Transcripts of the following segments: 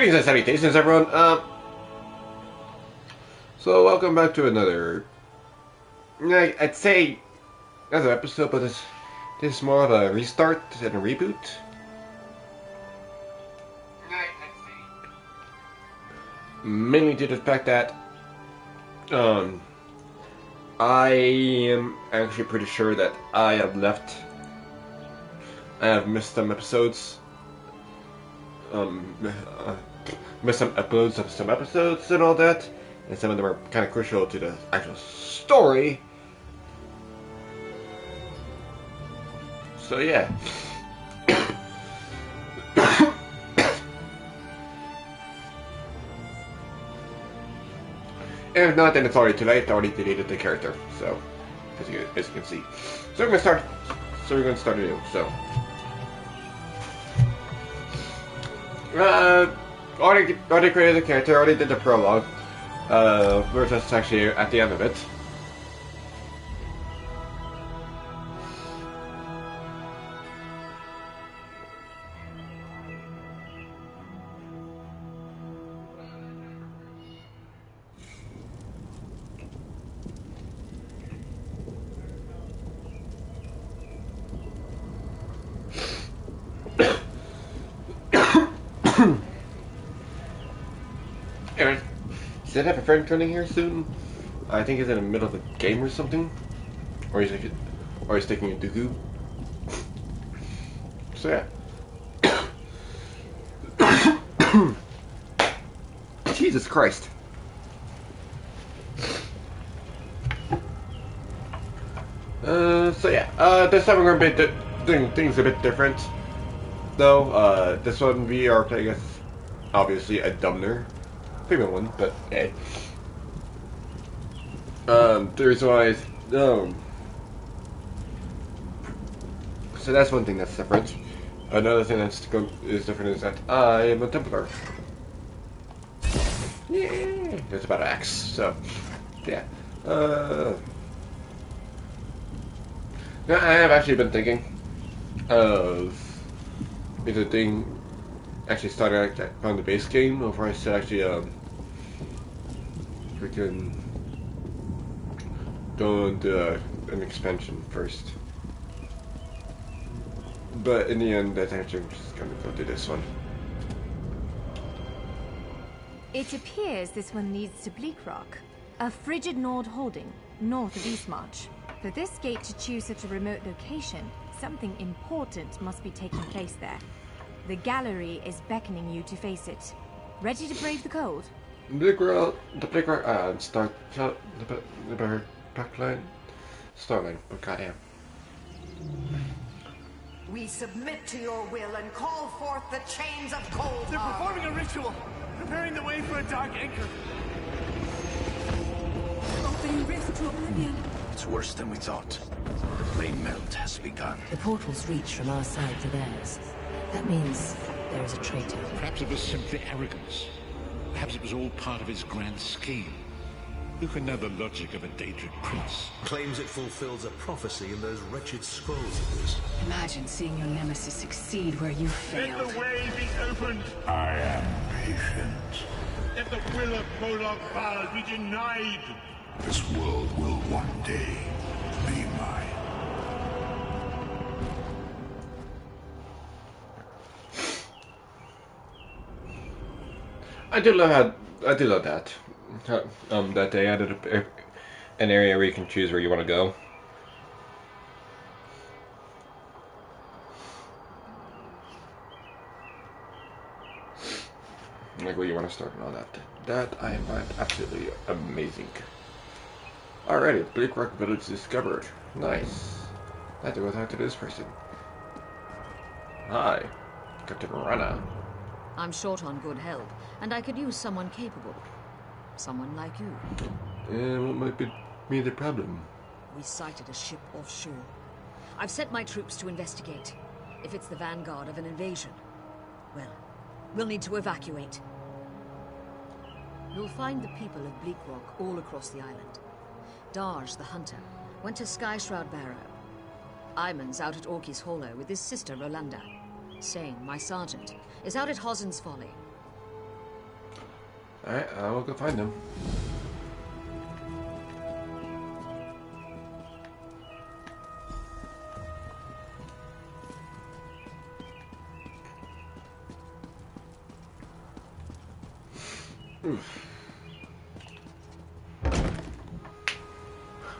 Greetings and salutations, everyone. So welcome back to another, I'd say, another episode, but this is more of a restart than a reboot. Mainly due to the fact that, I am actually pretty sure that I have missed some episodes. Missed some uploads of some episodes and all that, and some of them are kind of crucial to the actual story. So yeah. And if not, then it's already too late. I already deleted the character, so as you can see. So we're gonna start anew. So. Already created the character, already did the prologue. We're just actually at the end of it. Anyway, does that have a friend turning here soon? I think he's in the middle of a game or something, or he's taking a dooku. So yeah. Jesus Christ. So yeah. This time we're going to be doing things a bit different, though. This one we are playing as obviously a Dunmer. Female one, but hey. The reason why is so that's one thing that's different. Another thing that's different is that I am a Templar. Yeah, it's about an axe. So yeah. Now I have actually been thinking of either actually starting on the base game, before I should actually freaking go into an expansion first. But in the end, I think I'm just gonna go do this one. It appears this one leads to Bleak Rock, a frigid Nord holding north of Eastmarch. For this gate to choose such a remote location, something important must be taking place there. The gallery is beckoning you to face it. Ready to brave the cold? The Bleak Rock, start the backline, starline. Oh goddamn. We submit to your will and call forth the chains of cold. They're performing a ritual, preparing the way for a dark anchor. Opening rift to oblivion. It's worse than we thought. The flame melt has begun. The portals reach from our side to theirs. That means there is a traitor. Perhaps it was simply arrogance. Perhaps it was all part of his grand scheme. Who can know the logic of a Daedric prince? Claims it fulfills a prophecy in those wretched scrolls of his. Imagine seeing your nemesis succeed where you failed. Let the way be opened. I am patient. Let the will of Prologue Val be denied. This world will one day be mine. I do love that. That they added an area where you can choose where you want to go. Like where you want to start and all that. That I find absolutely amazing. Alrighty, Bleak Rock Village discovered. Nice. I have to go talk to this person. Hi, Captain Rana. I'm short on good help, and I could use someone capable. Someone like you. What might be the problem? We sighted a ship offshore. I've sent my troops to investigate. If it's the vanguard of an invasion, well, we'll need to evacuate. You'll find the people of Bleak Rock all across the island. Darj, the hunter, went to Skyshroud Barrow. Iman's out at Orky's Hollow with his sister Rolanda. Sane, my sergeant, is out at Hosen's Folly. Alright, I will go find them.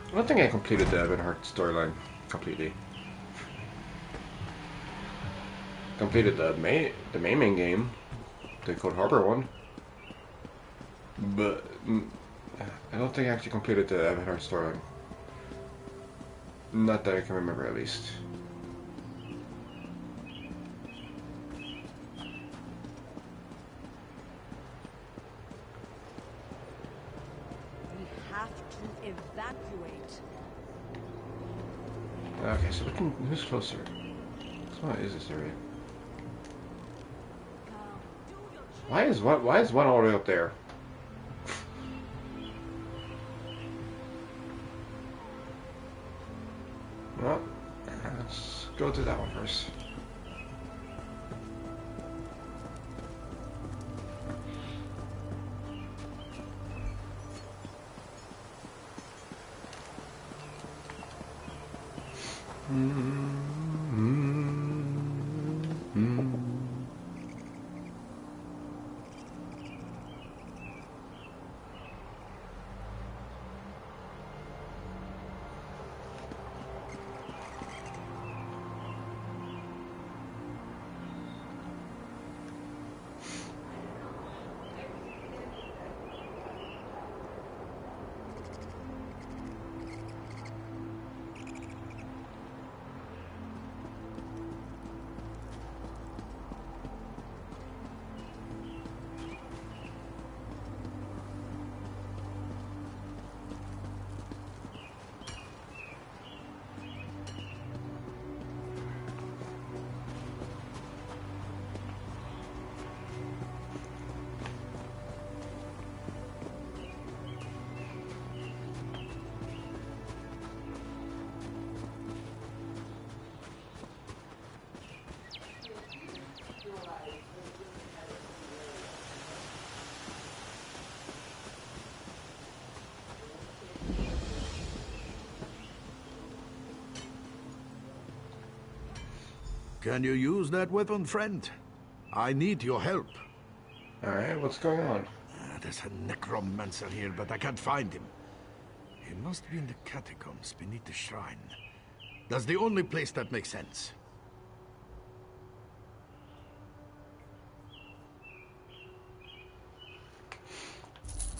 I don't think I completed the Evan Hart storyline completely. Completed the main game, the Cold Harbor one, but I don't think I actually completed the Evan Hart storyline. Not that I can remember, at least. We have to evacuate. Okay, so who's closer? What is this area? Why is one all the way up there? Well, let's go to that one first. Can you use that weapon, friend? I need your help. Alright, what's going on? There's a necromancer here, but I can't find him. He must be in the catacombs beneath the shrine. That's the only place that makes sense.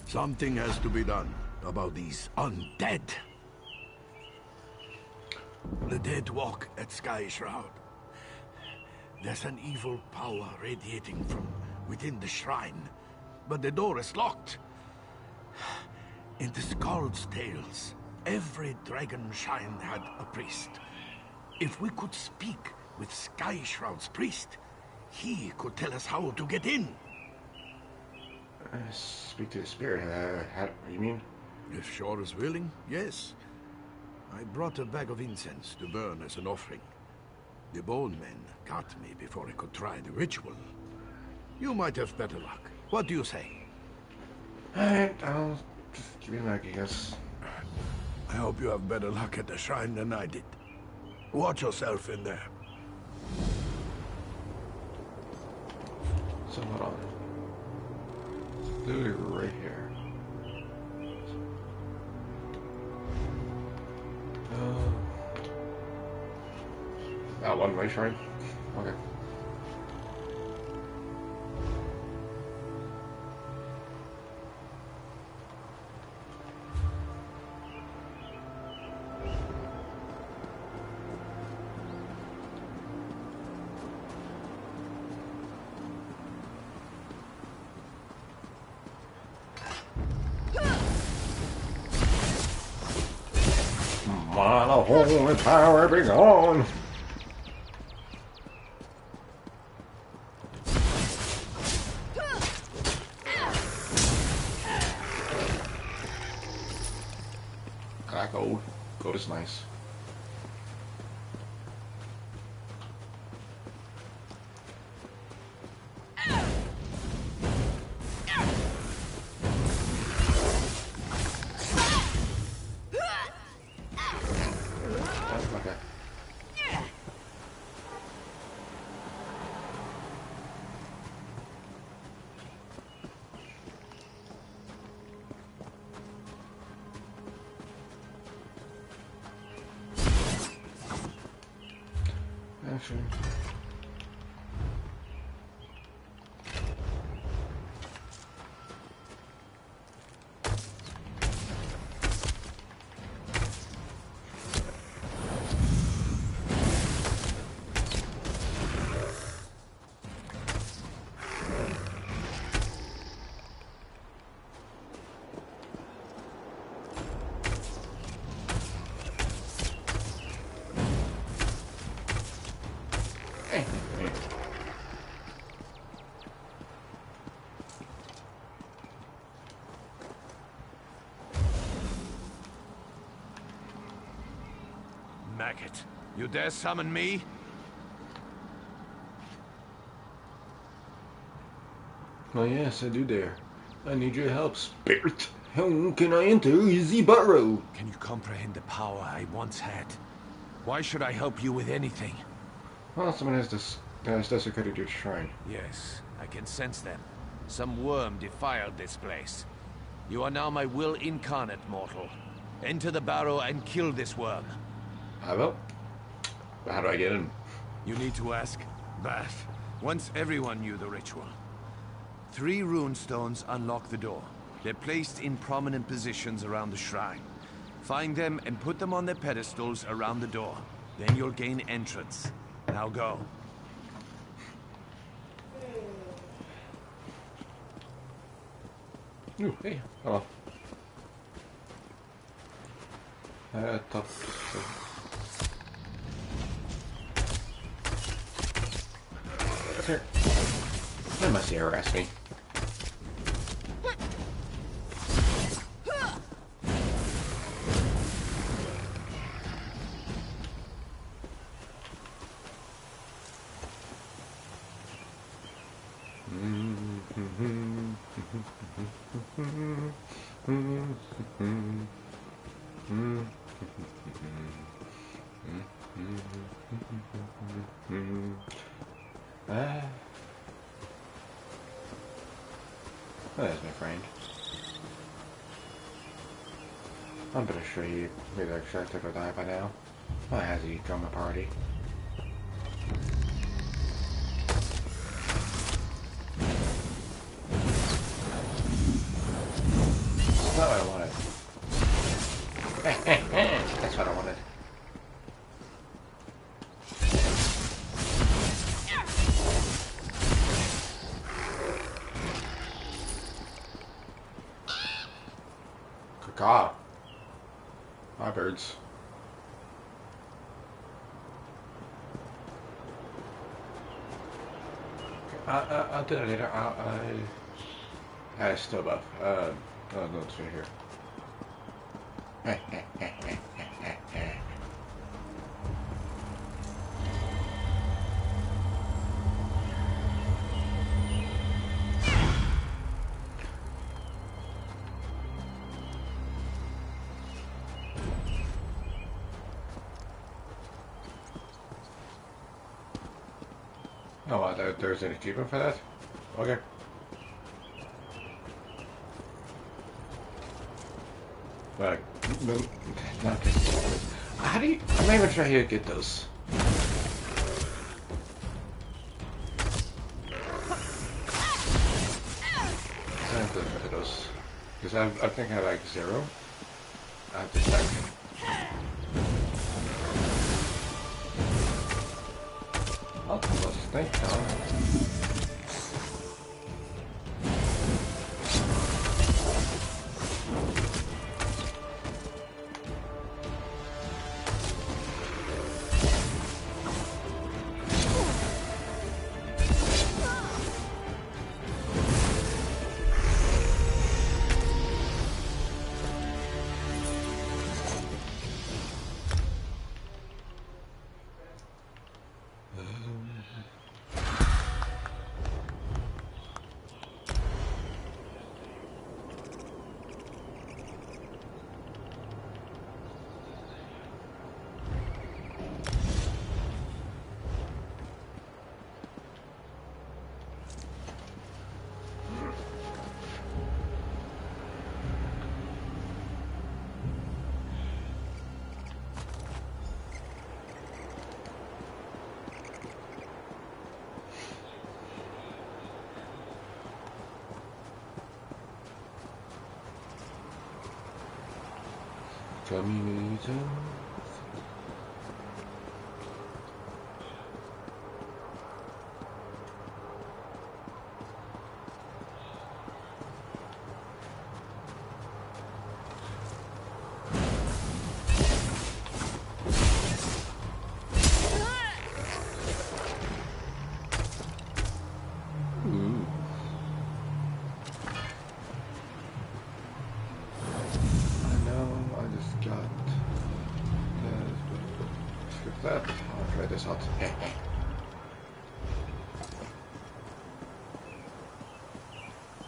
Something has to be done about these undead. The dead walk at Sky Shroud. There's an evil power radiating from within the shrine, but the door is locked. In the Skald's tales, every dragon shrine had a priest. If we could speak with Sky Shroud's priest, he could tell us how to get in. Speak to the spirit. What do you mean? If Shore is willing, yes. I brought a bag of incense to burn as an offering. The bone men got me before I could try the ritual. You might have better luck. What do you say? Alright, I'll just give you a luck, I guess. I hope you have better luck at the shrine than I did. Watch yourself in there. So hold on. It's literally right here. That one way shrine? Okay. My holy power be gone! Gold. Gold is nice. actually. Maggot, you dare summon me? Oh yes, I do dare. I need your help, Spirit. How can I enter the burrow? Can you comprehend the power I once had? Why should I help you with anything? Well, someone has desecrated your shrine. Yes, I can sense them. Some worm defiled this place. You are now my will incarnate, mortal. Enter the barrow and kill this worm. I will. But how do I get in? You need to ask that. Once everyone knew the ritual. 3 rune stones unlock the door. They're placed in prominent positions around the shrine. Find them and put them on their pedestals around the door. Then you'll gain entrance. Now go. Ooh, hey, hello. Top. Here. Why must he harass me? There's my friend. I'm pretty sure he either accepted or died by now. Why has he joined my party? That's not what I wanted. That's what I wanted. Caw. Hi, birds. I'll do that later. I still buff. Oh, no, it's right here. Oh, wow, there's an achievement for that? Okay. But, not this. How do you... I'm not even sure how you get those. I have to look at those. Because I think I like 0. I have to check. Oh, let's think now. Community. That. I'll try this out.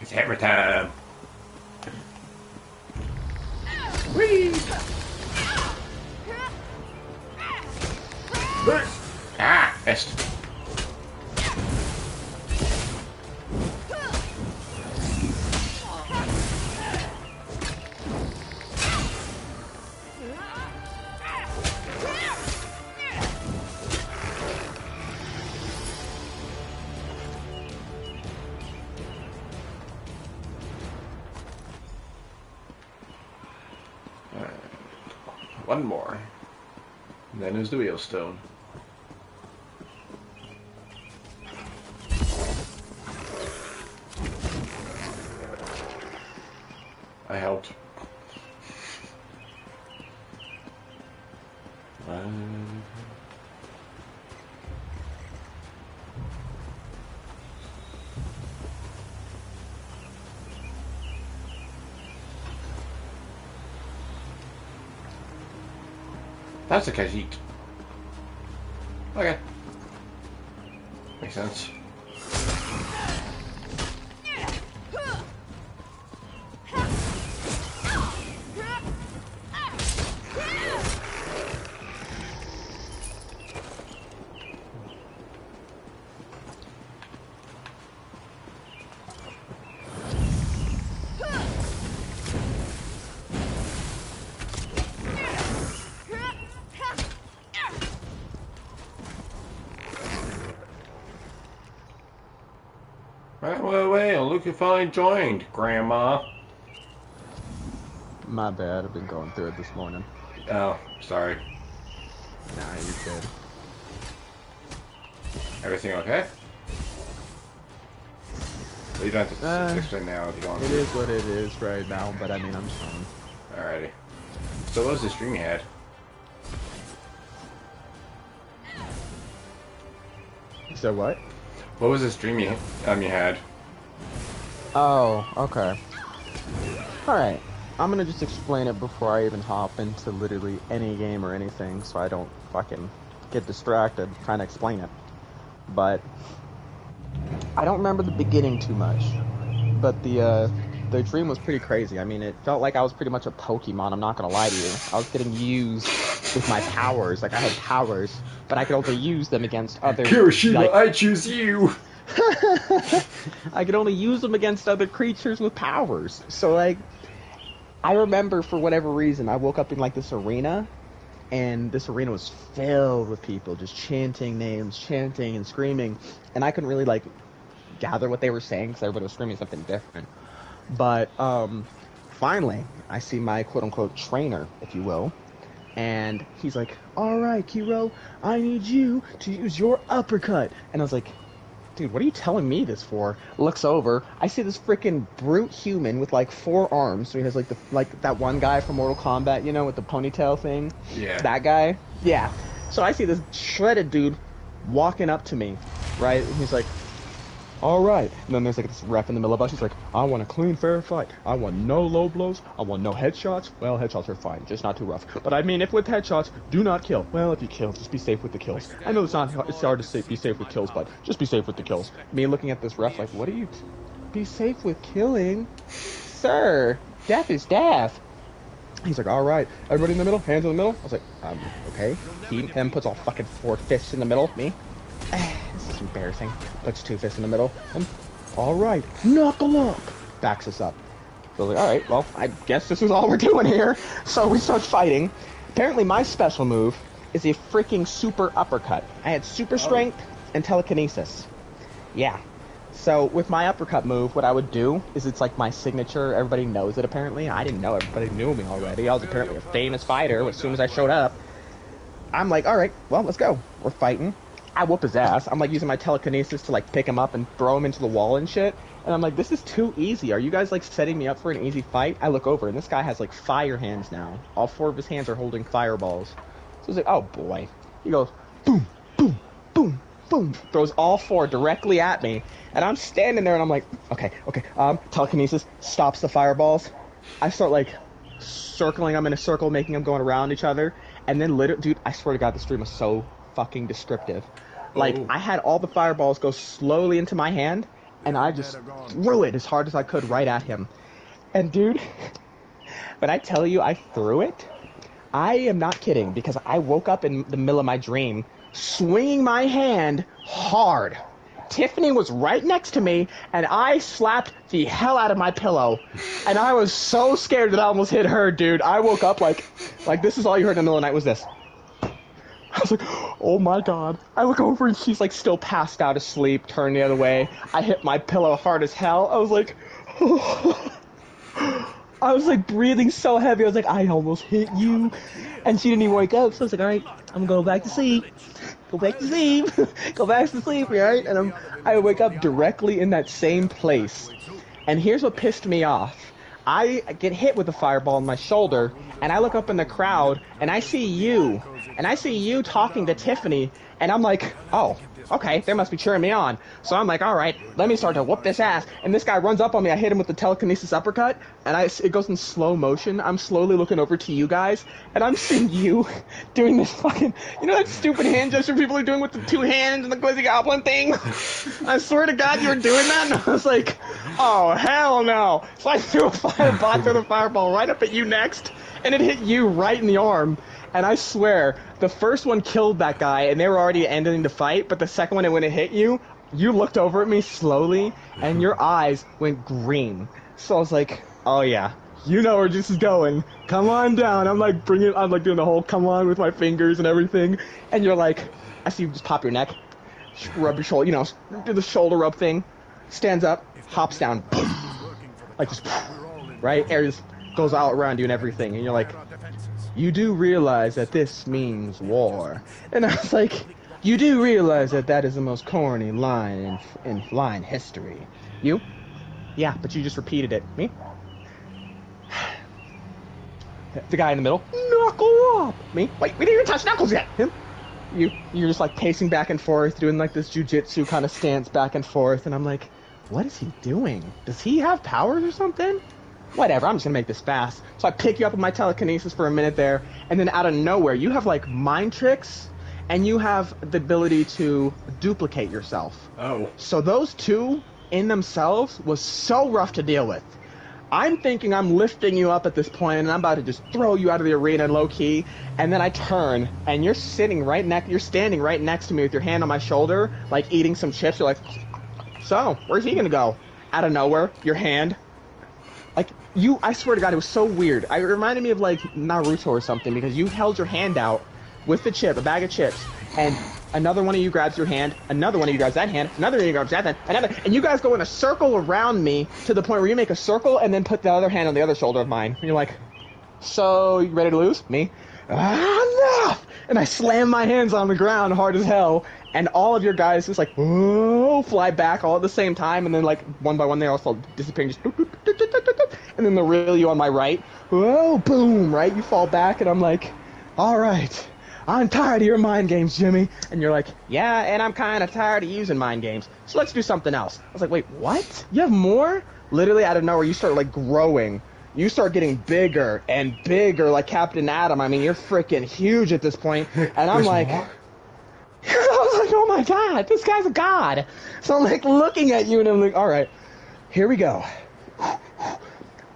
It's hammer time. Whee! Ah, missed. One more. And then is the wheelstone. I helped. That's a Khajiit. Okay. Makes sense. Well, look who finally joined, Grandma. My bad, I've been going through it this morning. Oh, sorry. Nah, you're good. Everything okay? Well, you don't have to explain now if you don't. It is what it is right now, but I mean, I'm fine. Alrighty. So what was the stream you had? So what? What was the stream you had? Oh, okay. Alright. I'm gonna just explain it before I even hop into literally any game or anything, so I don't fucking get distracted trying to explain it. But I don't remember the beginning too much. But the dream was pretty crazy. I mean, it felt like I was pretty much a Pokemon, I'm not gonna lie to you. I was getting used with my powers. Like, I had powers, but I could only use them against other... Kirishima, like, I choose you! I could only use them against other creatures with powers. So, like, I remember, for whatever reason, I woke up in, like, this arena, and this arena was filled with people just chanting names, chanting and screaming, and I couldn't really, like, gather what they were saying, because everybody was screaming something different. But, finally, I see my quote-unquote trainer, if you will, and he's like, alright, Kiro, I need you to use your uppercut. And I was like, dude, what are you telling me this for? Looks over, I see this freaking brute human with like 4 arms. So he has like that one guy from Mortal Kombat, you know, with the ponytail thing. Yeah. That guy. Yeah. So I see this shredded dude walking up to me, right? And he's like, all right. And then there's like this ref in the middle of us. He's like, I want a clean, fair fight. I want no low blows. I want no headshots. Well, headshots are fine, just not too rough. But I mean, if with headshots, do not kill. Well, if you kill, just be safe with the kills. I know it's hard to be safe with kills, but just be safe with the kills. Me looking at this ref like, what are you... Be safe with killing? Sir, death is death. He's like, all right, everybody in the middle, hands in the middle. I was like, okay. Him puts all fucking 4 fists in the middle. Me? This is embarrassing. Puts 2 fists in the middle. All right, knuckle up. Backs us up. So like, all right, well, I guess this is all we're doing here. So we start fighting. Apparently, my special move is a freaking super uppercut. I had super strength and telekinesis. Yeah. So with my uppercut move, what I would do is it's like my signature. Everybody knows it apparently. I didn't know. Everybody knew me already. I was apparently a famous fighter as soon as I showed up. I'm like, all right, well, let's go. We're fighting. I whoop his ass. I'm like using my telekinesis to like pick him up and throw him into the wall and shit. And I'm like, this is too easy. Are you guys like setting me up for an easy fight? I look over and this guy has like fire hands now. All 4 of his hands are holding fireballs. So I was like, oh boy. He goes, boom, boom, boom, boom. Throws all 4 directly at me. And I'm standing there and I'm like, okay. Telekinesis stops the fireballs. I start like circling them in a circle, making them going around each other. And then literally, dude, I swear to God, the stream was so fucking descriptive. Like, I had all the fireballs go slowly into my hand, and I just threw it as hard as I could right at him. And dude, when I tell you I threw it, I am not kidding, because I woke up in the middle of my dream, swinging my hand hard. Tiffany was right next to me, and I slapped the hell out of my pillow. And I was so scared that I almost hit her, dude. I woke up like this is all you heard in the middle of the night was this. I was like, oh my God. I look over and she's like still passed out asleep, turned the other way. I hit my pillow hard as hell. I was like, I was like breathing so heavy. I was like, I almost hit you. And she didn't even wake up. So I was like, all right, I'm going back to sleep. Go back to sleep. Go back to sleep, right? And I wake up directly in that same place. And here's what pissed me off. I get hit with a fireball in my shoulder, and I look up in the crowd, and I see you. And I see you talking to Tiffany, and I'm like, oh, okay, they must be cheering me on. So I'm like, all right, let me start to whoop this ass. And this guy runs up on me. I hit him with the telekinesis uppercut, and it goes in slow motion. I'm slowly looking over to you guys, and I'm seeing you doing this fucking, you know that stupid hand gesture people are doing with the 2 hands and the Quizzy Goblin thing? I swear to God you were doing that, and I was like, oh, hell no. So I threw the fireball right up at you next, and it hit you right in the arm. And I swear, the first one killed that guy, and they were already ending the fight, but the second one, when it hit you, you looked over at me slowly, and your eyes went green. So I was like, oh yeah, you know where this is going. Come on down. I'm like doing the whole come on with my fingers and everything. And you're like, I see you just pop your neck, rub your shoulder, do the shoulder rub thing, stands up, hops down, boom, like just, right? Air just goes all around you and everything, and you're like, you do realize that this means war. And I was like, you do realize that that is the most corny line in line history. You? Yeah, but you just repeated it. Me? The guy in the middle, knuckle up. Me? Wait, we didn't even touch knuckles yet. Him? You're just like pacing back and forth, doing like this jujitsu kind of stance back and forth, and I'm like, what is he doing? Does he have powers or something? Whatever, I'm just gonna make this fast. So I pick you up with my telekinesis for a minute there, and then out of nowhere, you have like mind tricks, and you have the ability to duplicate yourself. Oh. So those 2 in themselves was so rough to deal with. I'm thinking I'm lifting you up at this point, and I'm about to just throw you out of the arena low key, and then I turn, and you're standing right next to me with your hand on my shoulder, like eating some chips. You're like, so, where's he gonna go? Out of nowhere, your hand. Like, I swear to God, it was so weird. It reminded me of, like, Naruto or something, because you held your hand out with the chip, a bag of chips, and another one of you grabs your hand, another one of you grabs that hand, another one of you grabs that hand, and you guys go in a circle around me to the point where you make a circle and then put the other hand on the other shoulder of mine. And you're like, so, you ready to lose? Me? Enough! And I slam my hands on the ground hard as hell, and all of your guys just like, oh, fly back all at the same time, and then like, one by one they all fall disappearing, just and then they'll reel you on my right, whoa, boom, right? You fall back, and I'm like, all right, I'm tired of your mind games, Jimmy. And you're like, yeah, and I'm kind of tired of using mind games, so let's do something else. I was like, wait, what? You have more? Literally out of nowhere, you start like growing. You start getting bigger and bigger, like Captain Atom. I mean, you're freaking huge at this point. And I'm like, I was like, oh my God, this guy's a god. So I'm like looking at you, and I'm like, all right, here we go.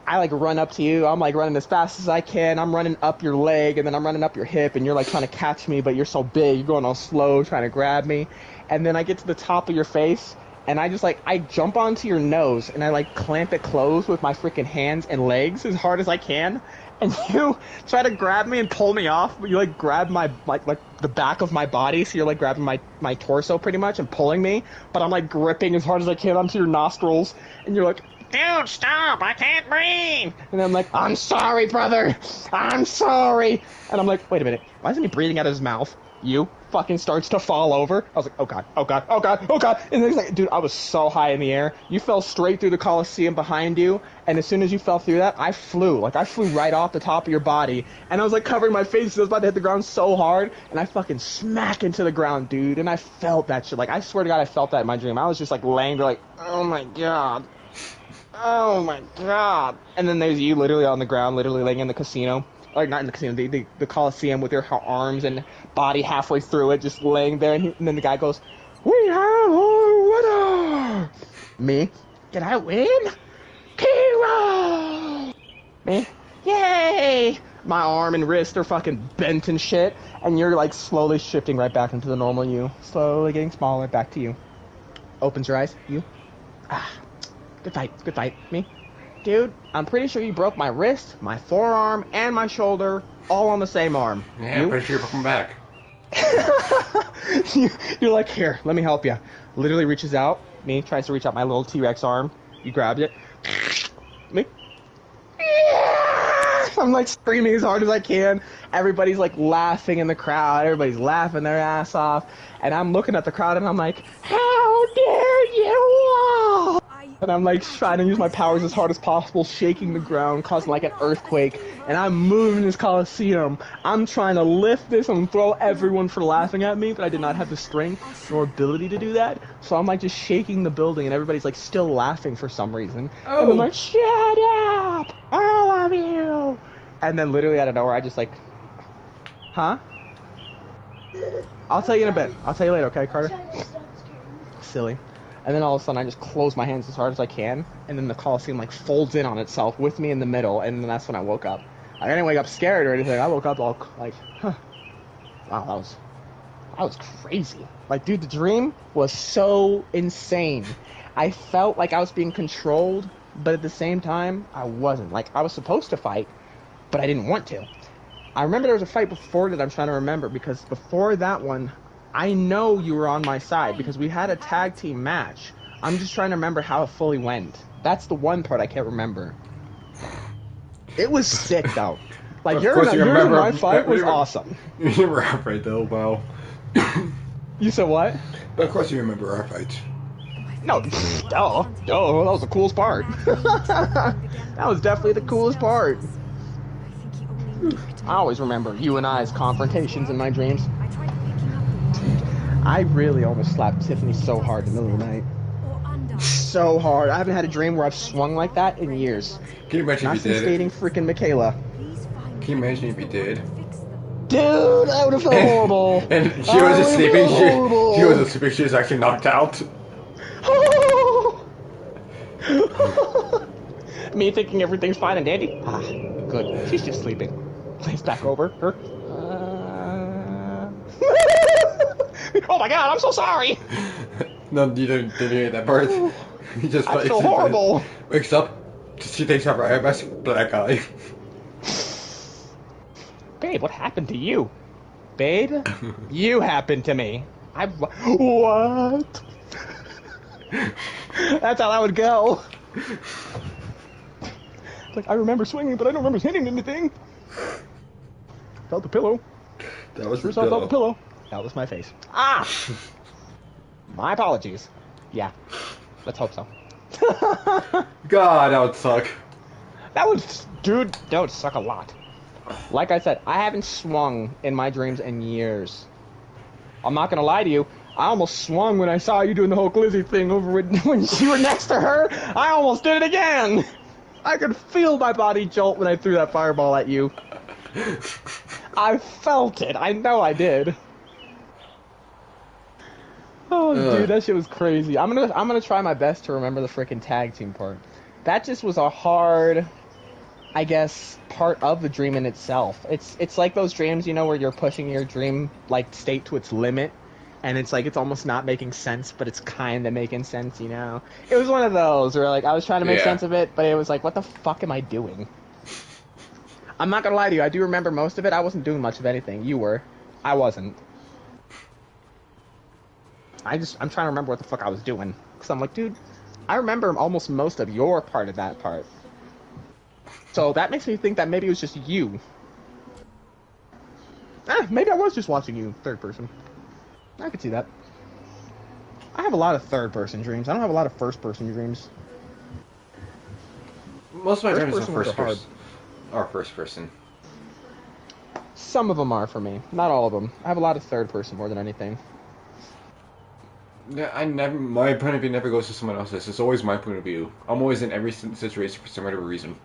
I like run up to you. I'm like running as fast as I can. I'm running up your leg, and then I'm running up your hip, and you're like trying to catch me, but you're so big. You're going all slow, trying to grab me. And then I get to the top of your face, and I jump onto your nose, and I like clamp it closed with my freaking hands and legs as hard as I can. and you try to grab me and pull me off, but you like grab my like the back of my body, so you're like grabbing my torso pretty much and pulling me, but I'm like gripping as hard as I can onto your nostrils, and you're like, dude, stop, I can't breathe. And I'm like, I'm sorry, brother, I'm sorry. And I'm like, wait a minute, why isn't he breathing out of his mouth? You fucking starts to fall over. I was like, oh god, oh god, oh god, oh god. And then he's like, dude, I was so high in the air. You fell straight through the Coliseum behind you, and as soon as you fell through that, I flew right off the top of your body, and I was like covering my face, so I was about to hit the ground so hard, and I fucking smack into the ground, dude, and I felt that shit. Like, I swear to god, I felt that in my dream. I was just like laying there like, oh my god. Oh my god. And then there's you literally on the ground, literally laying in the casino. Like, not in the casino, the Coliseum with your arms and body halfway through it, just laying there, and then the guy goes, we have our winner! Me? Did I win? Hero! Me? Yay! My arm and wrist are fucking bent and shit, and you're like slowly shifting right back into the normal you. Slowly getting smaller, back to you. Opens your eyes, you. Ah, good fight. Me? Dude, I'm pretty sure you broke my wrist, my forearm, and my shoulder, all on the same arm. Yeah, I'm pretty sure you're broken back. You're like, here, let me help you. Literally reaches out. Me tries to reach out my little T-Rex arm. You grabbed it. Me. I'm like screaming as hard as I can. Everybody's like laughing in the crowd. Everybody's laughing their ass off. And I'm looking at the crowd and I'm like, how dare you! And I'm like trying to use my powers as hard as possible, shaking the ground, causing like an earthquake. And I'm moving this Coliseum. I'm trying to lift this and throw everyone for laughing at me, but I did not have the strength or ability to do that. So I'm like just shaking the building, and everybody's like still laughing for some reason. Oh. And I'm like, shut up, all of you. And then literally out of nowhere, I just like, huh? I'll tell you in a bit. I'll tell you later, okay, Carter? Silly. And then all of a sudden, I just close my hands as hard as I can, and then the Coliseum like folds in on itself with me in the middle, and then that's when I woke up. I didn't wake up scared or anything. I woke up all like, huh. Wow, that was crazy. Like, dude, the dream was so insane. I felt like I was being controlled, but at the same time, I wasn't. Like, I was supposed to fight, but I didn't want to. I remember there was a fight before that I'm trying to remember, because before that one, I know you were on my side because we had a tag team match. I'm just trying to remember how it fully went. That's the one part I can't remember. It was sick though. Like yours and my fight was awesome. You remember our fight though, wow. You said what? But of course you remember our fight. No, that was the coolest part. That was definitely the coolest part. I always remember you and I's confrontations in my dreams. I really almost slapped Tiffany so hard in the middle of the night. So hard. I haven't had a dream where I've swung like that in years. Can you imagine if you did? Skating freaking Michaela. Can you imagine if you did? Dude, I would have felt horrible. And she wasn't sleeping. She wasn't sleeping. She was actually knocked out. Me thinking everything's fine and dandy. Ah, good. She's just sleeping. Please back over her. Oh my god, I'm so sorry! No, you didn't hear that part. He just I feel horrible. Wakes up, she takes off her airbus, black eye. Babe, what happened to you? Babe, you happened to me. What? That's how that would go. Like, I remember swinging, but I don't remember hitting anything. Felt the pillow. That was the pillow. I felt the pillow. That was my face. Ah! My apologies. Yeah. Let's hope so. God, that would suck. Dude, that would suck a lot. Like I said, I haven't swung in my dreams in years. I'm not gonna lie to you. I almost swung when I saw you doing the whole Glizzy thing over when you were next to her. I almost did it again. I could feel my body jolt when I threw that fireball at you. I felt it. I know I did. Oh, dude, that shit was crazy. I'm gonna try my best to remember the frickin' tag team part. That just was a hard, I guess, part of the dream in itself. It's like those dreams, you know, where you're pushing your dream like state to its limit, and it's like it's almost not making sense, but it's kind of making sense, you know. It was one of those where like I was trying to make sense of it, but it was like, what the fuck am I doing? I'm not gonna lie to you, I do remember most of it. I wasn't doing much of anything. You were. I wasn't. I'm trying to remember what the fuck I was doing. Because I'm like, dude, I remember almost most of your part of that part. So that makes me think that maybe it was just you. Maybe I was just watching you third person. I could see that. I have a lot of third person dreams. I don't have a lot of first person dreams. Most of my dreams are hard. first person. Some of them are for me. Not all of them. I have a lot of third person more than anything. Yeah, my point of view never goes to someone else's. It's always my point of view. I'm always in every situation for some whatever reason.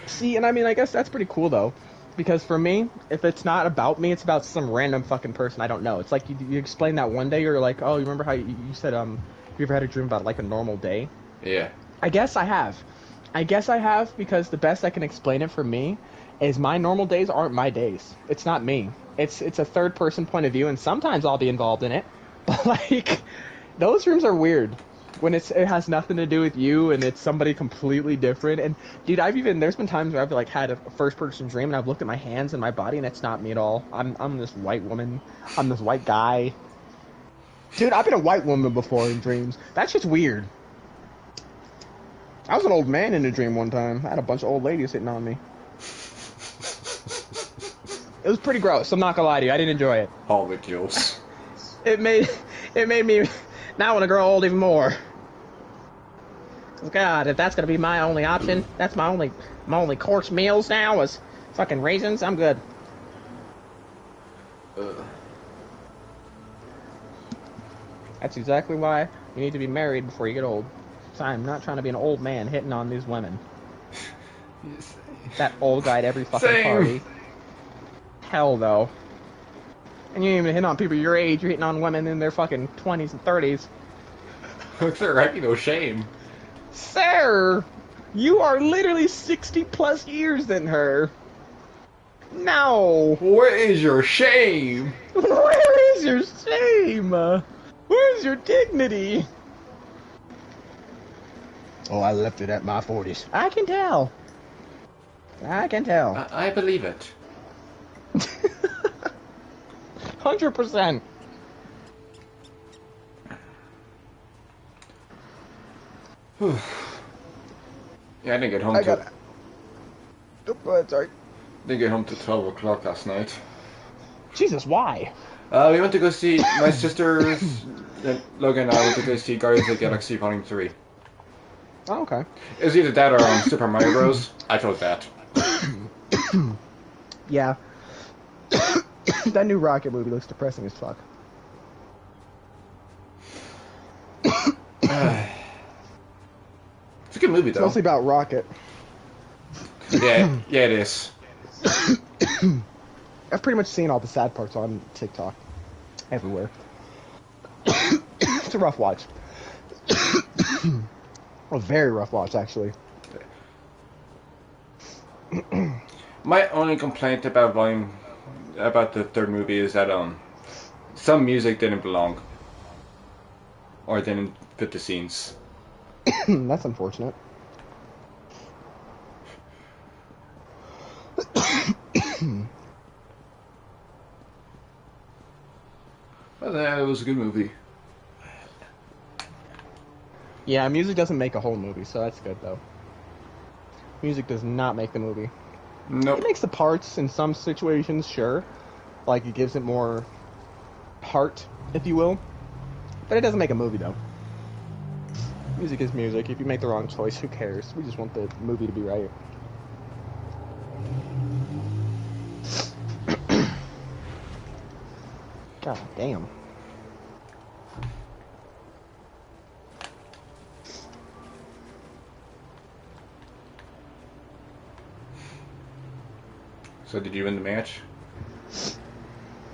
See, and I mean, I guess that's pretty cool, though. Because for me, if it's not about me, it's about some random fucking person I don't know. It's like you explained that one day, you're like, oh, you remember how you said, you ever had a dream about, like, a normal day? Yeah. I guess I have. Because the best I can explain it for me is my normal days aren't my days. It's not me. It's a third person point of view, and sometimes I'll be involved in it. But, like, those dreams are weird. When it has nothing to do with you and it's somebody completely different. And, dude, there's been times where I've, like, had a first-person dream and I've looked at my hands and my body and it's not me at all. I'm this white woman. I'm this white guy. Dude, I've been a white woman before in dreams. That shit's weird. I was an old man in a dream one time. I had a bunch of old ladies hitting on me. It was pretty gross. I'm not gonna lie to you. I didn't enjoy it. All the kills. It made me now want to grow old even more. God, if that's gonna be my only option, that's my only course meals now is fucking raisins. I'm good. That's exactly why you need to be married before you get old. So I'm not trying to be an old man hitting on these women. That old guy at every fucking party. Hell though. And you ain't even hitting on people your age, you're hitting on women in their fucking 20s and 30s. Look, there might be no shame. Sir! You are literally 60 plus years than her. No! Where is your shame? Where is your shame? Where's your dignity? Oh, I left it at my 40s. I can tell. I believe it. 100%. Yeah, I didn't get home till... Go ahead, sorry. Didn't get home till 12 o'clock last night. Jesus, why? We went to go see... My sisters, Logan and I went to go see Guardians of the Galaxy Volume 3. Oh, okay. It was either that or Super Mario Bros. I chose that. Yeah. That new Rocket movie looks depressing as fuck. It's a good movie, though. It's mostly about Rocket. Yeah, it is. I've pretty much seen all the sad parts on TikTok. Everywhere. It's a rough watch. A very rough watch, actually. My only complaint about the third movie is that some music didn't belong, or didn't fit the scenes. That's unfortunate. But it was a good movie. Yeah, music doesn't make a whole movie, so that's good though. Music does not make the movie. Nope. It makes the parts in some situations, sure. Like, it gives it more heart, if you will. But it doesn't make a movie, though. Music is music. If you make the wrong choice, who cares? We just want the movie to be right. God damn. So did you win the match?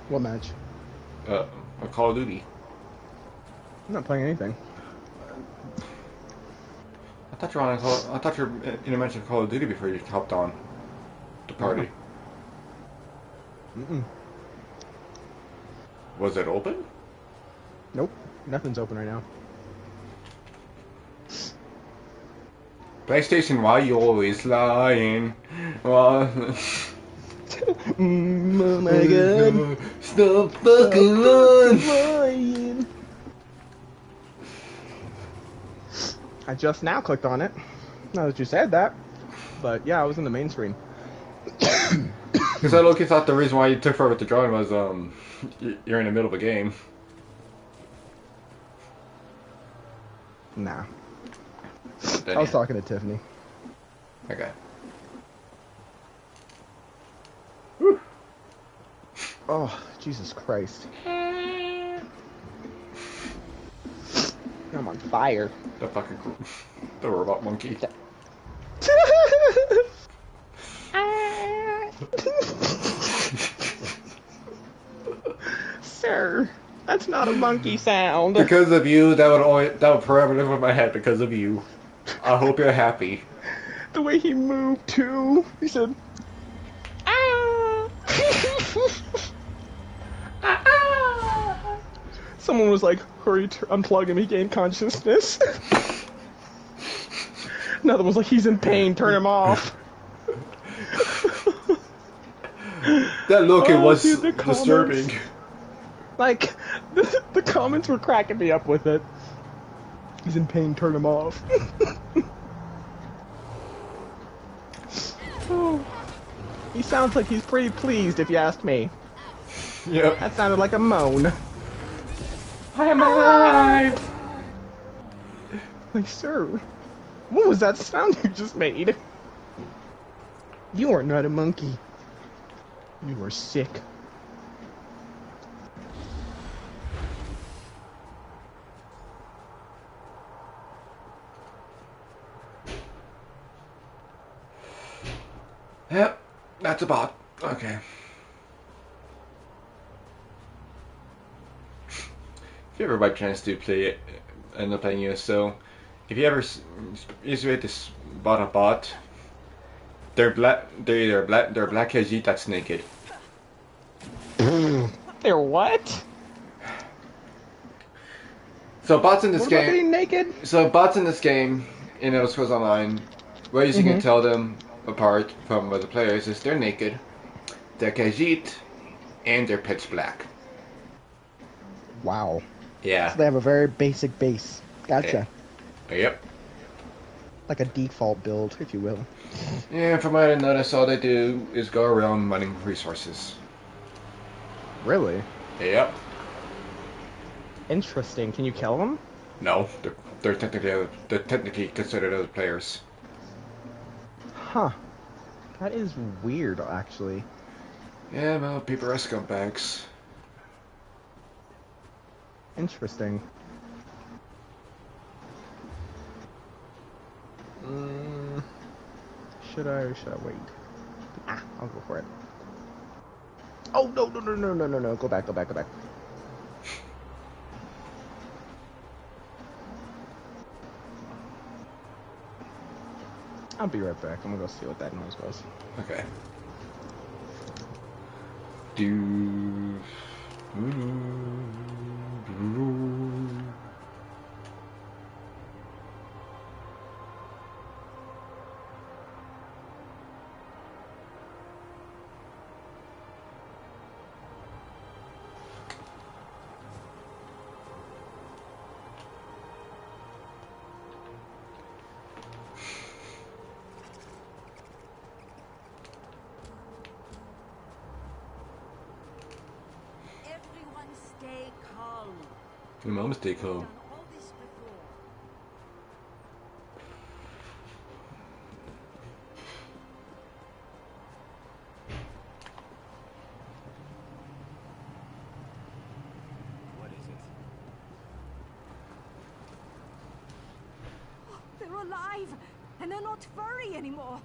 What match? A Call of Duty. I'm not playing anything. I thought you were you mentioned Call of Duty before you hopped on the party. Mm-mm. Was it open? Nope. Nothing's open right now. PlayStation, why you always lying? Well, Oh my god. stop fucking lying. lying. I just now clicked on it. Now that you said that. But yeah, I was in the main screen. Because I low-key thought the reason why you took forever to join was, you're in the middle of a game. Nah. Then, I was yeah. talking to Tiffany. Okay. Oh, Jesus Christ. I'm on fire. The fucking the robot monkey. Sir, that's not a monkey sound. Because of you, that would forever live in my head. Because of you, I hope you're happy. The way he moved too. He said, "Ah." Someone was like, "Hurry, unplug him. He gained consciousness." Another was like, "He's in pain. Turn him off." That look, it was dude, the disturbing. comments. Like, the comments were cracking me up with it. He's in pain. Turn him off. Oh. He sounds like he's pretty pleased, if you ask me. Yep. That sounded like a moan. I am alive! Like, sir, what was that sound you just made? You are not a monkey. You are sick. Yep, that's a bot. Okay. If you ever by chance do end up playing ESO, if you ever use to spot a bot, they're black. They're either black. They're black Khajiit that's naked. They're what? So bots in this What about game. being naked? So bots in this game, in Elder Scrolls Online, ways you can tell them apart from other players is they're naked, they're Khajiit, and they're pitch black. Wow. Yeah. So they have a very basic base. Gotcha. Yep. Like a default build, if you will. Yeah, from what I noticed, all they do is go around mining resources. Really? Yep. Interesting. Can you kill them? No, they're technically considered other players. Huh. That is weird, actually. Yeah, well, people are scumbags. Interesting. Should I or should I wait? Ah, I'll go for it. Oh, no. Go back. I'll be right back. I'm gonna go see what that noise was. Okay. Everyone stay calm. Your mom's take home. Done all this before. What is it? They're alive, and they're not furry anymore.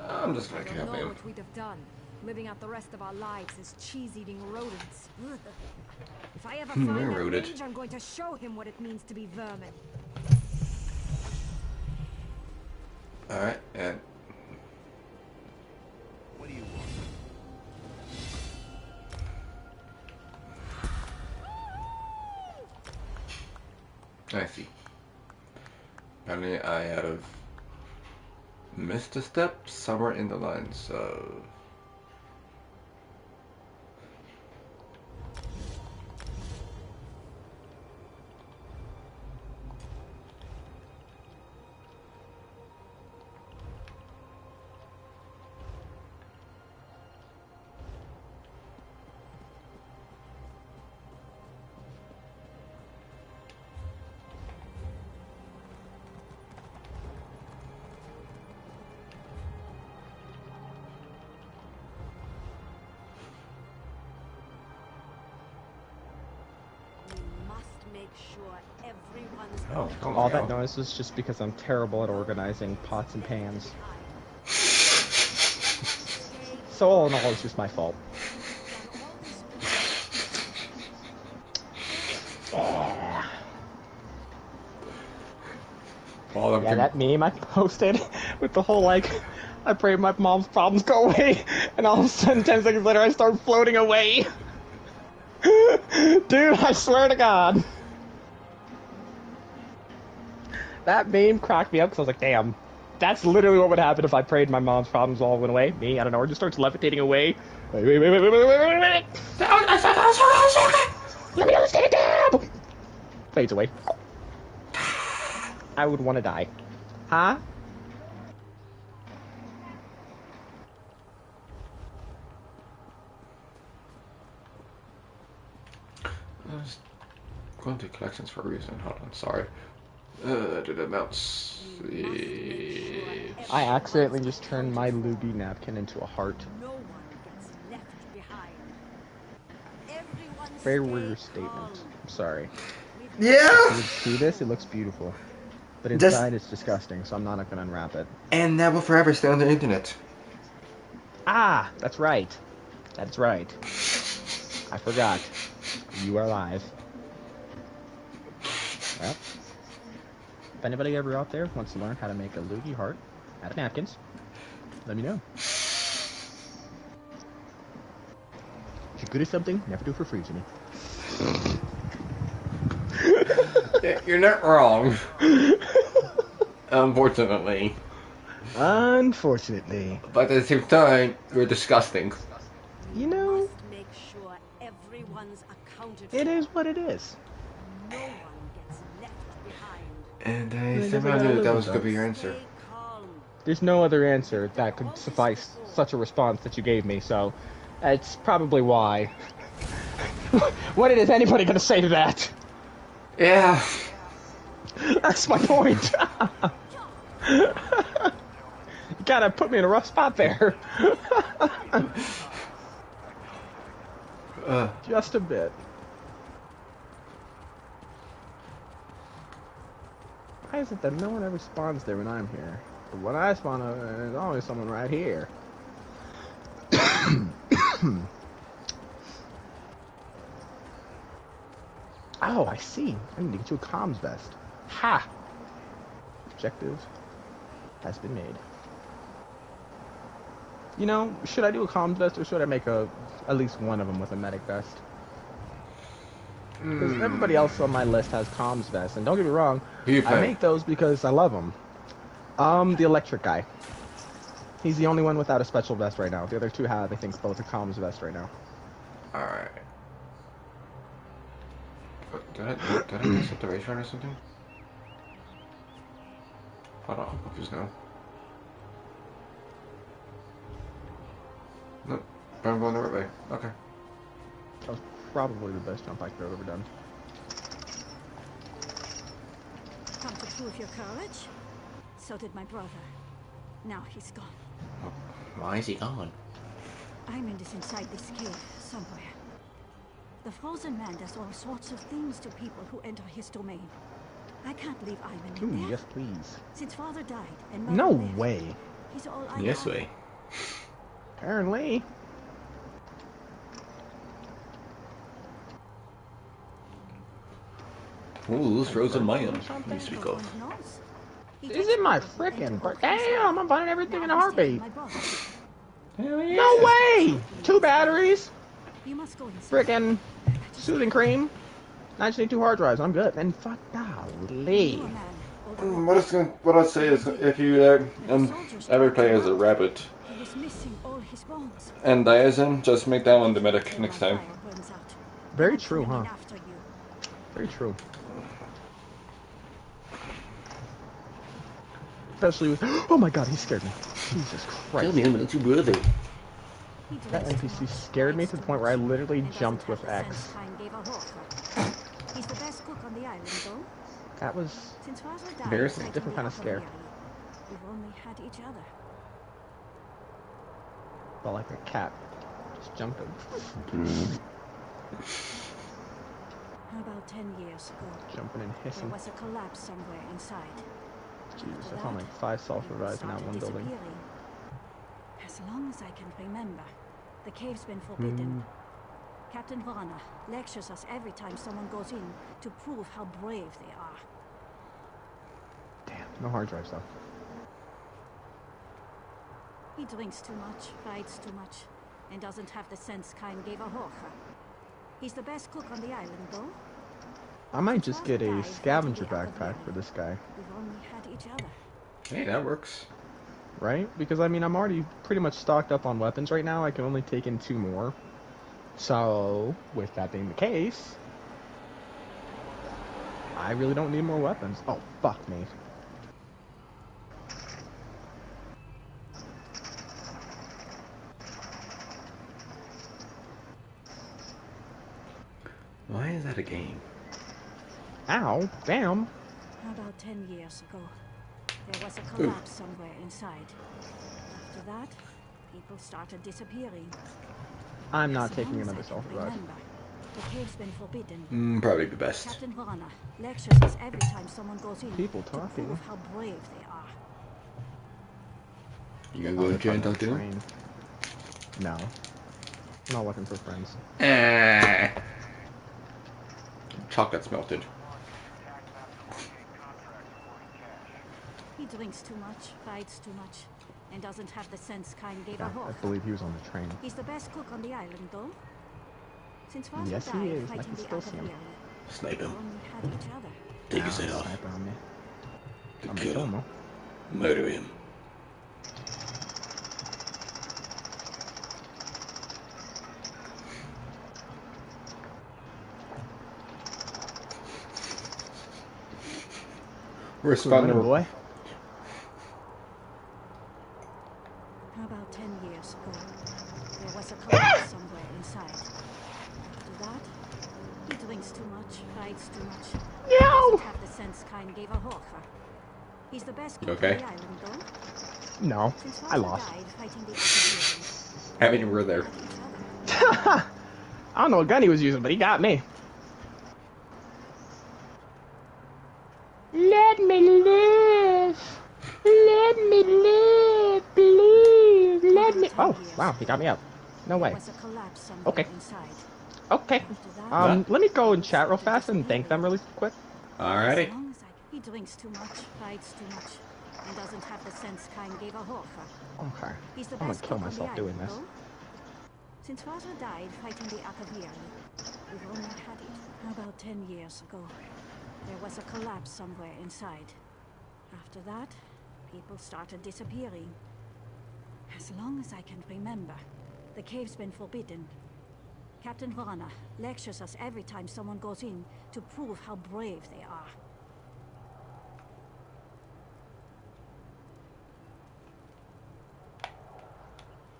I'm just I gonna don't have know him. what we'd have done, living out the rest of our lives as cheese-eating rodents. Ugh. If I ever find that rodent. mage, I'm going to show him what it means to be vermin. Alright, and What do you want? I see. Apparently I have missed a step somewhere in the lines of... Oh, All that noise was just because I'm terrible at organizing pots and pans. So all in all, it's just my fault. Yeah. Yeah, that meme I posted with the whole, like, I pray my mom's problems go away, and all of a sudden, 10 seconds later, I start floating away. Dude, I swear to God. That meme cracked me up because I was like, damn, that's literally what would happen if I prayed my mom's problems all went away. Me, I don't know, or just starts levitating away. Wait. Let me understand it, damn! Fades away. I would want to die. Huh? I was going to collections for a reason. Hold on, sorry. Did it mouse? I accidentally just turned my loogie napkin into a heart. Very weird statement. I'm sorry. Yeah! If you see this, it looks beautiful. But inside it's disgusting, so I'm not gonna unwrap it. And that will forever stay on the internet. Ah! That's right. That's right. I forgot. You are live. Well, if anybody ever out there wants to learn how to make a loogie heart out of napkins, let me know. If you're good at something, never do it for free, Jimmy. You're not wrong. Unfortunately. Unfortunately. But at the same time, you're disgusting. You know, it is what it is. And I somehow knew that was going to be your answer. There's no other answer that could suffice such a response that you gave me, so that's probably why. What is anybody going to say to that? Yeah. That's my point. You gotta put me in a rough spot there. Just a bit. Why is it that no one ever spawns there when I'm here? But when I spawn, there's always someone right here. Oh, I see. I need to get you a comms vest. Ha! Objective has been made. You know, should I do a comms vest or should I make at least one of them with a medic vest? Because everybody else on my list has comms vests, and don't get me wrong, I make those because I love them. The electric guy. He's the only one without a special vest right now. The other two have, I think, both a comms vest right now. Alright. Did I mess up the race run or something? Hold on, I'm confused now. Nope, I'm going the right way. Okay. That was probably the best jump I could have ever done. Come to prove your courage? So did my brother. Now he's gone. Oh, why is he gone? Island inside this cave, somewhere. The Frozen Man does all sorts of things to people who enter his domain. I can't leave Ivan in there. Yes, please. Since father died and no lived, way. He's all I Yes know. way. Apparently. Ooh, this Frozen Man. Let me speak of. This is my frickin' damn, I'm buying everything in a heartbeat. Hell yeah. No way! 2 batteries. You must go inside. Frickin' soothing cream. I just need 2 hard drives. I'm good. And fuck golly. You, man, What I'd say is if you ever play as a rabbit He was missing all his bones. and die as him, just make that one the medic Till next my time. fire burns out. Very I'm true, coming huh? in after you. Very true. Especially with. Oh my god, he scared me. Jesus Christ. me, I'm not your brother. He That drinks too NPC much, scared me fights to the too point where I much, literally and doesn't jumped have with the sense X. Cain gave a Horker. He's the best cook on the island, though. That was Since Father died very fighting different the kind of scare. Akaviri, we've only had each other. Felt like a cat just jumping. About 10 years ago, Jumping and there hissing. was a collapse somewhere inside. Jesus, After I found that, like 5 self people revives in that started one building. disappearing. As long as I can remember, the cave's been forbidden. Captain Varna lectures us every time someone goes in to prove how brave they are. Damn, no hard drives though. He drinks too much, fights too much, and doesn't have the sense Cain gave a Horker. He's the best cook on the island, though. I might Since just get Father a died scavenger fighting the backpack Akaviri, for this guy, we've only had each other. Hey, that works. right? Because I mean, I'm already pretty much stocked up on weapons right now. I can only take in 2 more. So, with that being the case, I really don't need more weapons. Oh, fuck me. Why is that a game? Ow, damn. About 10 years ago, there was a collapse somewhere inside. After that, people started disappearing. I'm not As taking long as another I can self-revive. remember, the cave's been forbidden. Probably the best. Captain Varna lectures us every time someone goes in People to talking. prove how brave they are. You gonna Oh, go they're and try and probably talk on to him? train. No. I'm not looking for friends. Chocolate's melted. He drinks too much, fights too much, and doesn't have the sense Cain gave a Yeah, I Horker. believe he was on the train. He's the best cook on the island, though. Since Father Yes, he died is. I fighting can the still see him. Akaviri, Snipe we've him. only had each other. Take his head off. Sniper on me. To I'm gonna kill kill him him. though. Murder him. Where's Good money, Dunmer? boy. About 10 years ago, there was a collapse somewhere inside. After that, he drinks too much, fights too much. No! Doesn't have the sense Cain gave a Horker. He's the best You cook okay? on the island, though. No, Since I Father lost. died fighting the Akaviri, I mean, we're there. had each other. I don't know what gun he was using, but he got me. Let me live. Let me live, please. Let me. Oh, wow, he got me up. No way. There was a collapse somewhere Okay. inside. Okay. After that, Let me go and chat real fast and thank them really quick. as Alrighty. long as he drinks too much, fights too much, and doesn't have the sense Cain gave a Horker. Okay. He's the I'm gonna best kill cook on the myself doing island, this. though. Since Father died fighting the Akaviri, we've only had it. About 10 years ago, there was a collapse somewhere inside. After that, people started disappearing. As long as I can remember, the cave's been forbidden. Captain Varna lectures us every time someone goes in to prove how brave they are.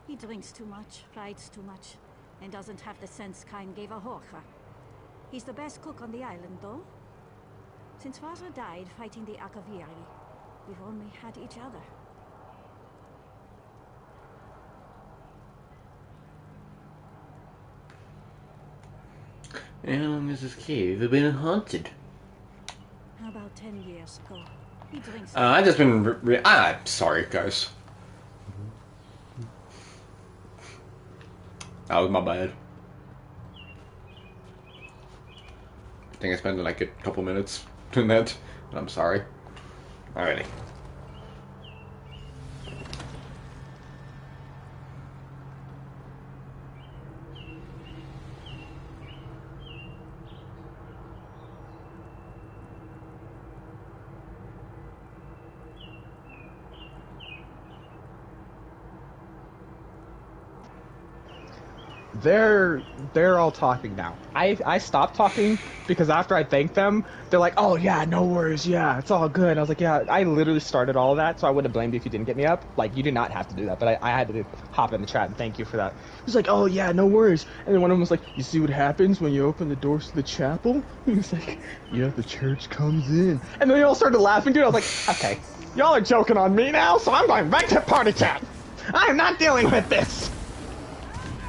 He drinks too much, fights too much, and doesn't have the sense Cain gave a Horker. He's the best cook on the island, though. Since Father died fighting the Akaviri, we've only had each other. How long has this cave been haunted? About 10 years ago, he drinks. I just been. Sorry, guys. That was my bad. I think I spent like a couple minutes doing that. I'm sorry. Alrighty. they're all talking now. I stopped talking because after I thanked them, they're like, oh yeah, no worries, yeah, it's all good. I was like, yeah, I literally started all of that, so I wouldn't have blamed you if you didn't get me up. Like, you did not have to do that, but I had to hop in the chat and thank you for that. He was like, oh yeah, no worries. And then one of them was like, you see what happens when you open the doors to the chapel? He was like, yeah, the church comes in. And then they all started laughing, dude. I was like, okay, y'all are joking on me now, so I'm going back to party chat. I'm not dealing with this.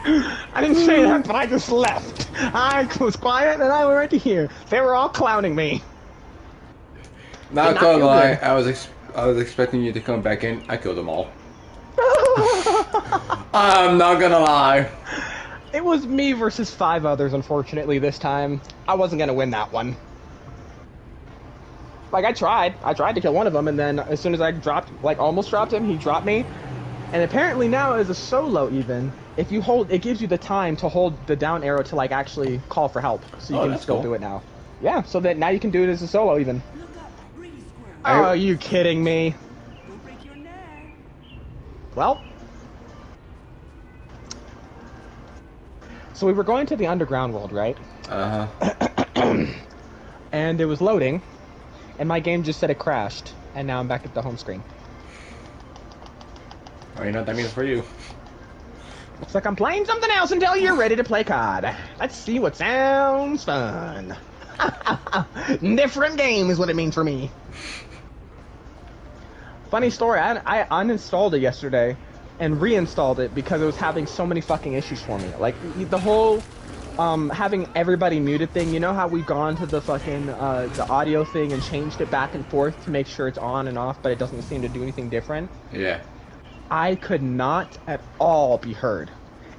I didn't say that, but I just left. I was quiet and I went to here. They were all clowning me. Not gonna lie, I was expecting you to come back in. I killed them all. I'm not gonna lie. It was me versus 5 others, unfortunately, this time. I wasn't gonna win that one. Like, I tried to kill one of them, and then as soon as I almost dropped him, he dropped me. And apparently now as a solo even, if you hold, it gives you the time to hold the down arrow to actually call for help. So you can still do it now. Yeah, so that now you can do it as a solo even. Oh, are you kidding me? Well. So we were going to the underground world, right? Uh-huh. And it was loading, and my game just said it crashed, and now I'm back at the home screen. Oh, you know what that means for you. Looks like I'm playing something else until you're ready to play COD. Let's see what sounds fun. Different game is what it means for me. Funny story, I uninstalled it yesterday and reinstalled it because it was having so many fucking issues for me. Like, the whole having everybody muted thing, you know how we've gone to the fucking the audio thing and changed it back and forth to make sure it's on and off, but it doesn't seem to do anything different? Yeah. I could not at all be heard.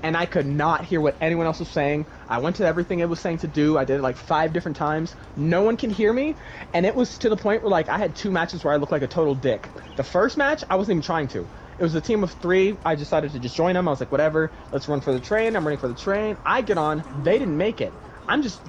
And I could not hear what anyone else was saying. I went to everything it was saying to do. I did it like 5 different times. No one can hear me. And it was to the point where I had 2 matches where I looked like a total dick. The first match, I wasn't even trying to. It was a team of 3. I decided to just join them. I was like, whatever, let's run for the train. I'm running for the train. I get on. They didn't make it. I'm just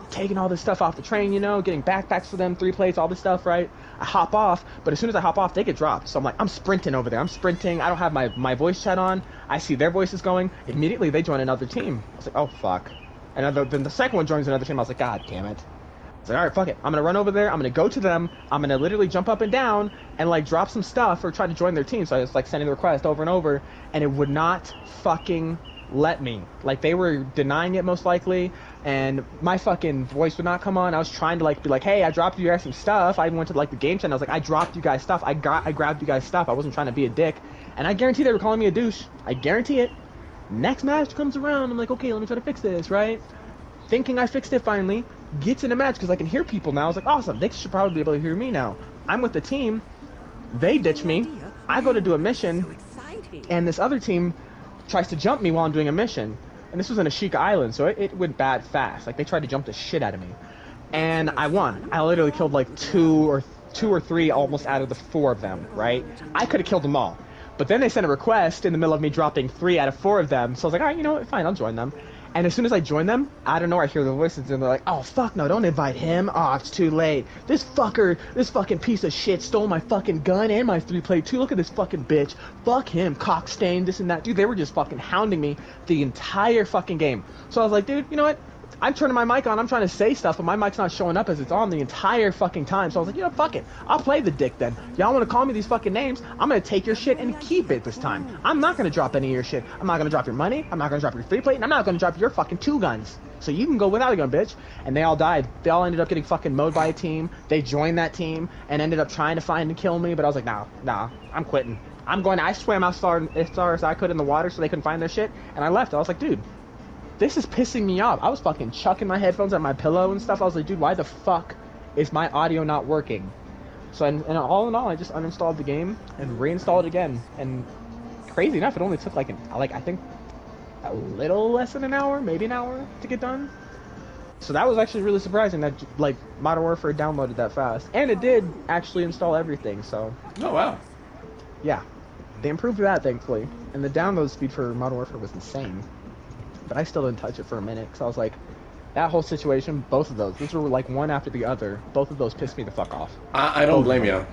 taking all this stuff off the train, getting backpacks for them, 3 plates, all this stuff, right? I hop off, but as soon as I hop off, they get dropped. So I'm sprinting over there. I'm sprinting. I don't have my voice chat on. I see their voices going. Immediately, they join another team. I was like, oh, fuck. And then the second one joins another team. I was like, God damn it. I was like, all right, fuck it. I'm going to run over there. I'm going to go to them. I'm going to literally jump up and down and, drop some stuff or try to join their team. So I was, sending the request over and over, and it would not fucking let me. They were denying it most likely, and my fucking voice would not come on. I was trying to be like, hey, I dropped you guys some stuff. I went to the game chat and I was like, I dropped you guys stuff. I grabbed you guys stuff. I wasn't trying to be a dick, and I guarantee they were calling me a douche. I guarantee it. Next match comes around, I'm like, okay, let me try to fix this, right? Thinking I fixed it finally, gets in a match because I can hear people now. I was like, awesome, they should probably be able to hear me now. I'm with the team, they ditch me, I go to do a mission, and this other team tries to jump me while I'm doing a mission. And this was in Ashika Island, so it went bad fast. They tried to jump the shit out of me. And I won. I literally killed 2 or 3 almost out of the 4 of them, right? I could have killed them all. But then they sent a request in the middle of me dropping 3 out of 4 of them. So I was like, all right, you know what, fine, I'll join them. And as soon as I join them, I don't know, I hear the voices and they're like, oh, fuck no, don't invite him. Oh, it's too late. This fucking piece of shit stole my fucking gun and my 3-plate too. Look at this fucking bitch. Fuck him, cock stain, this and that. Dude, they were just fucking hounding me the entire fucking game. So I was like, dude, you know what? I'm turning my mic on, I'm trying to say stuff, but my mic's not showing up as it's on the entire fucking time. So I was like, you know, fuck it. I'll play the dick then. Y'all want to call me these fucking names? I'm going to take your shit and keep it this time. I'm not going to drop any of your shit. I'm not going to drop your money. I'm not going to drop your 3-plate. And I'm not going to drop your fucking 2 guns. So you can go without a gun, bitch. And they all died. They all ended up getting fucking mowed by a team. They joined that team and ended up trying to find and kill me. But I was like, nah, I'm quitting. I swam as far as I could in the water so they couldn't find their shit. And I left. I was like, dude, this is pissing me off. I was fucking chucking my headphones at my pillow and stuff. I was like, dude, why the fuck is my audio not working? So, and all in all, I just uninstalled the game and reinstalled it again. And crazy enough, it only took I think a little less than an hour, maybe an hour to get done. So that was actually really surprising that Modern Warfare downloaded that fast. And it did actually install everything, so. Oh, wow. Yeah. They improved that, thankfully. And the download speed for Modern Warfare was insane. But I still didn't touch it for a minute, because I was like, That whole situation, both of those were like one after the other. Both of those pissed me the fuck off. I don't Both blame of you.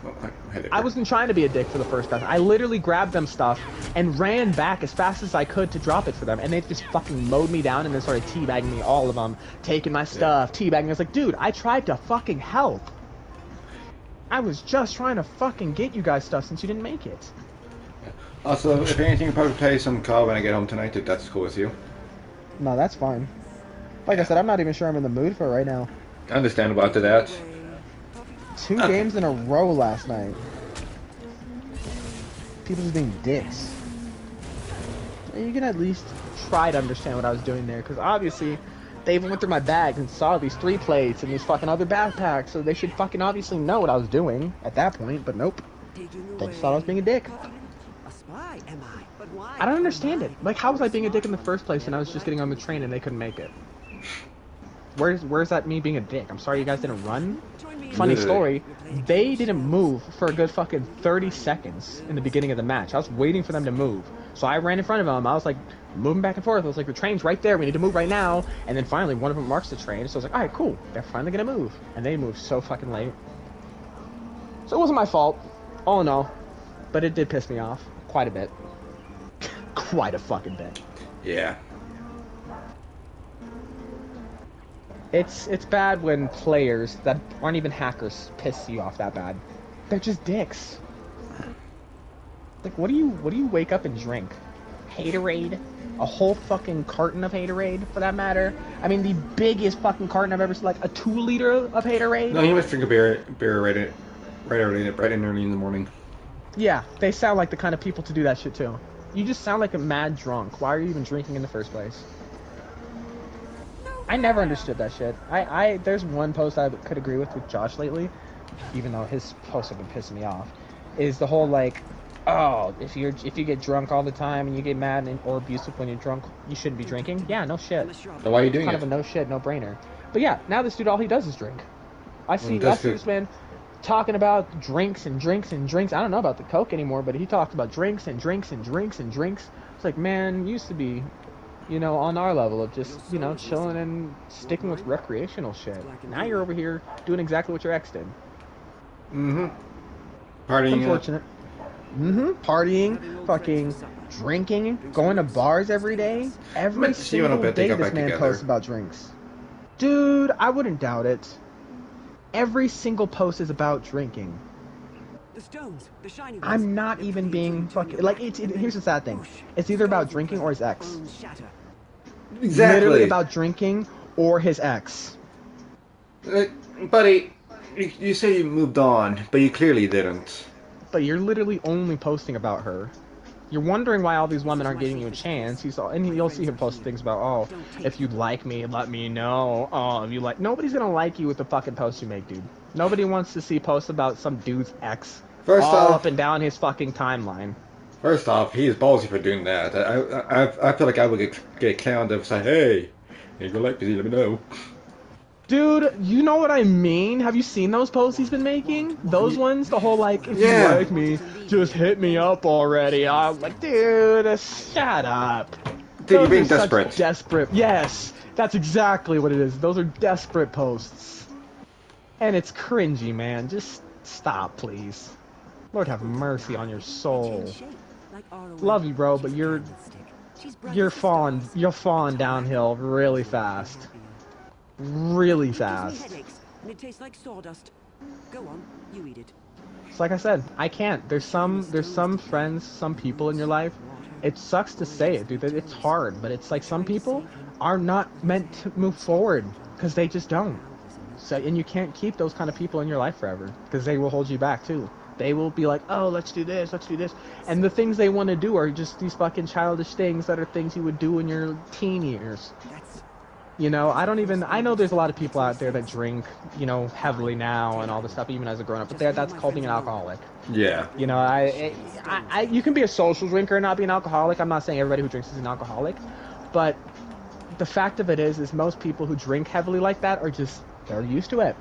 them. I wasn't trying to be a dick for the first time. I literally grabbed them stuff and ran back as fast as I could to drop it for them, and they just fucking mowed me down and then started teabagging me, all of them, taking my stuff, teabagging. I was like, dude, I tried to fucking help. I was just trying to fucking get you guys stuff since you didn't make it. Also, if anything, I'll probably play some COD when I get home tonight, if that's cool with you. No, that's fine. Like I said, I'm not even sure I'm in the mood for it right now. Understandable after that. 2 games in a row last night. People just being dicks. You can at least try to understand what I was doing there, because obviously they even went through my bags and saw these 3 plates and these fucking other backpacks, so they should fucking obviously know what I was doing at that point, but nope. They just thought I was being a dick. I don't understand it. Like, how was I being a dick in the first place and I was just getting on the train and they couldn't make it? Where's that me being a dick? I'm sorry you guys didn't run? Funny story, they didn't move for a good fucking 30 seconds in the beginning of the match. I was waiting for them to move. So I ran in front of them. I was like moving back and forth. I was like, the train's right there. We need to move right now. And then finally one of them marks the train. So I was like, all right, cool. They're finally going to move. And they moved so fucking late. So it wasn't my fault. All in all. But it did piss me off quite a bit. Quite a fucking bit. Yeah. It's bad when players that aren't even hackers piss you off that bad. They're just dicks. Like, what do you wake up and drink? Haterade? A whole fucking carton of Haterade, for that matter? I mean, the biggest fucking carton I've ever seen, like a 2-liter of Haterade? No, you must drink a beer right early in the morning. Yeah, they sound like the kind of people to do that shit too. You just sound like a mad drunk. Why are you even drinking in the first place? I never understood that shit. There's one post I could agree with Josh lately, even though his posts have been pissing me off, is the whole like, oh, if you get drunk all the time and you get mad or abusive when you're drunk, you shouldn't be drinking. Yeah, no shit. So why are you doing kind it? Kind of a no shit, no brainer. But yeah, now this dude all he does is drink. I see this man talking about drinks and drinks and drinks. I don't know about the coke anymore, but he talked about drinks and drinks and drinks and drinks. It's like, man, used to be, you know, on our level of just, you know, chilling and sticking with recreational shit. Now you're over here doing exactly what your ex did. Mm-hmm. Partying. Unfortunate. Mm-hmm. Partying, fucking drinking, going to bars every day. Every single day this man posts about drinks. Dude, I wouldn't doubt it. Every single post is about drinking. I'm not even being fucking... Like, here's the sad thing. It's either about drinking or his ex. Exactly. Literally about drinking or his ex. Buddy, you say you moved on, but you clearly didn't. But you're literally only posting about her. You're wondering why all these women aren't giving you a chance. And you'll see him post things about, oh, if you'd like me, let me know. Oh, if you like... Nobody's gonna like you with the fucking posts you make, dude. Nobody wants to see posts about some dude's ex. First off, up and down his fucking timeline. First off, he's ballsy for doing that. I feel like I would get clowned if I say, hey, if you like me, let me know. Dude, you know what I mean? Have you seen those posts he's been making? Those ones? The whole, like, if you like me, just hit me up already. I'm like, dude, shut up. Dude, you're being desperate. Desperate. Yes, that's exactly what it is. Those are desperate posts. And it's cringy, man. Just stop, please. Lord have mercy on your soul. Love you, bro, but you're falling downhill really fast. Really fast. And it tastes like sawdust. Go on, you eat it. It's like I said, I can't. There's some friends, some people in your life. It sucks to say it, dude. It's hard, but it's like some people are not meant to move forward because they just don't. So, and you can't keep those kind of people in your life forever because they will hold you back too. They will be like, oh, let's do this, and the things they want to do are just these fucking childish things that are things you would do in your teen years. You know, I know there's a lot of people out there that drink, you know, heavily now and all this stuff, even as a grown-up, but that's called being an alcoholic. Yeah. You know, you can be a social drinker and not be an alcoholic. I'm not saying everybody who drinks is an alcoholic, but the fact of it is most people who drink heavily like that are just, they're used to it.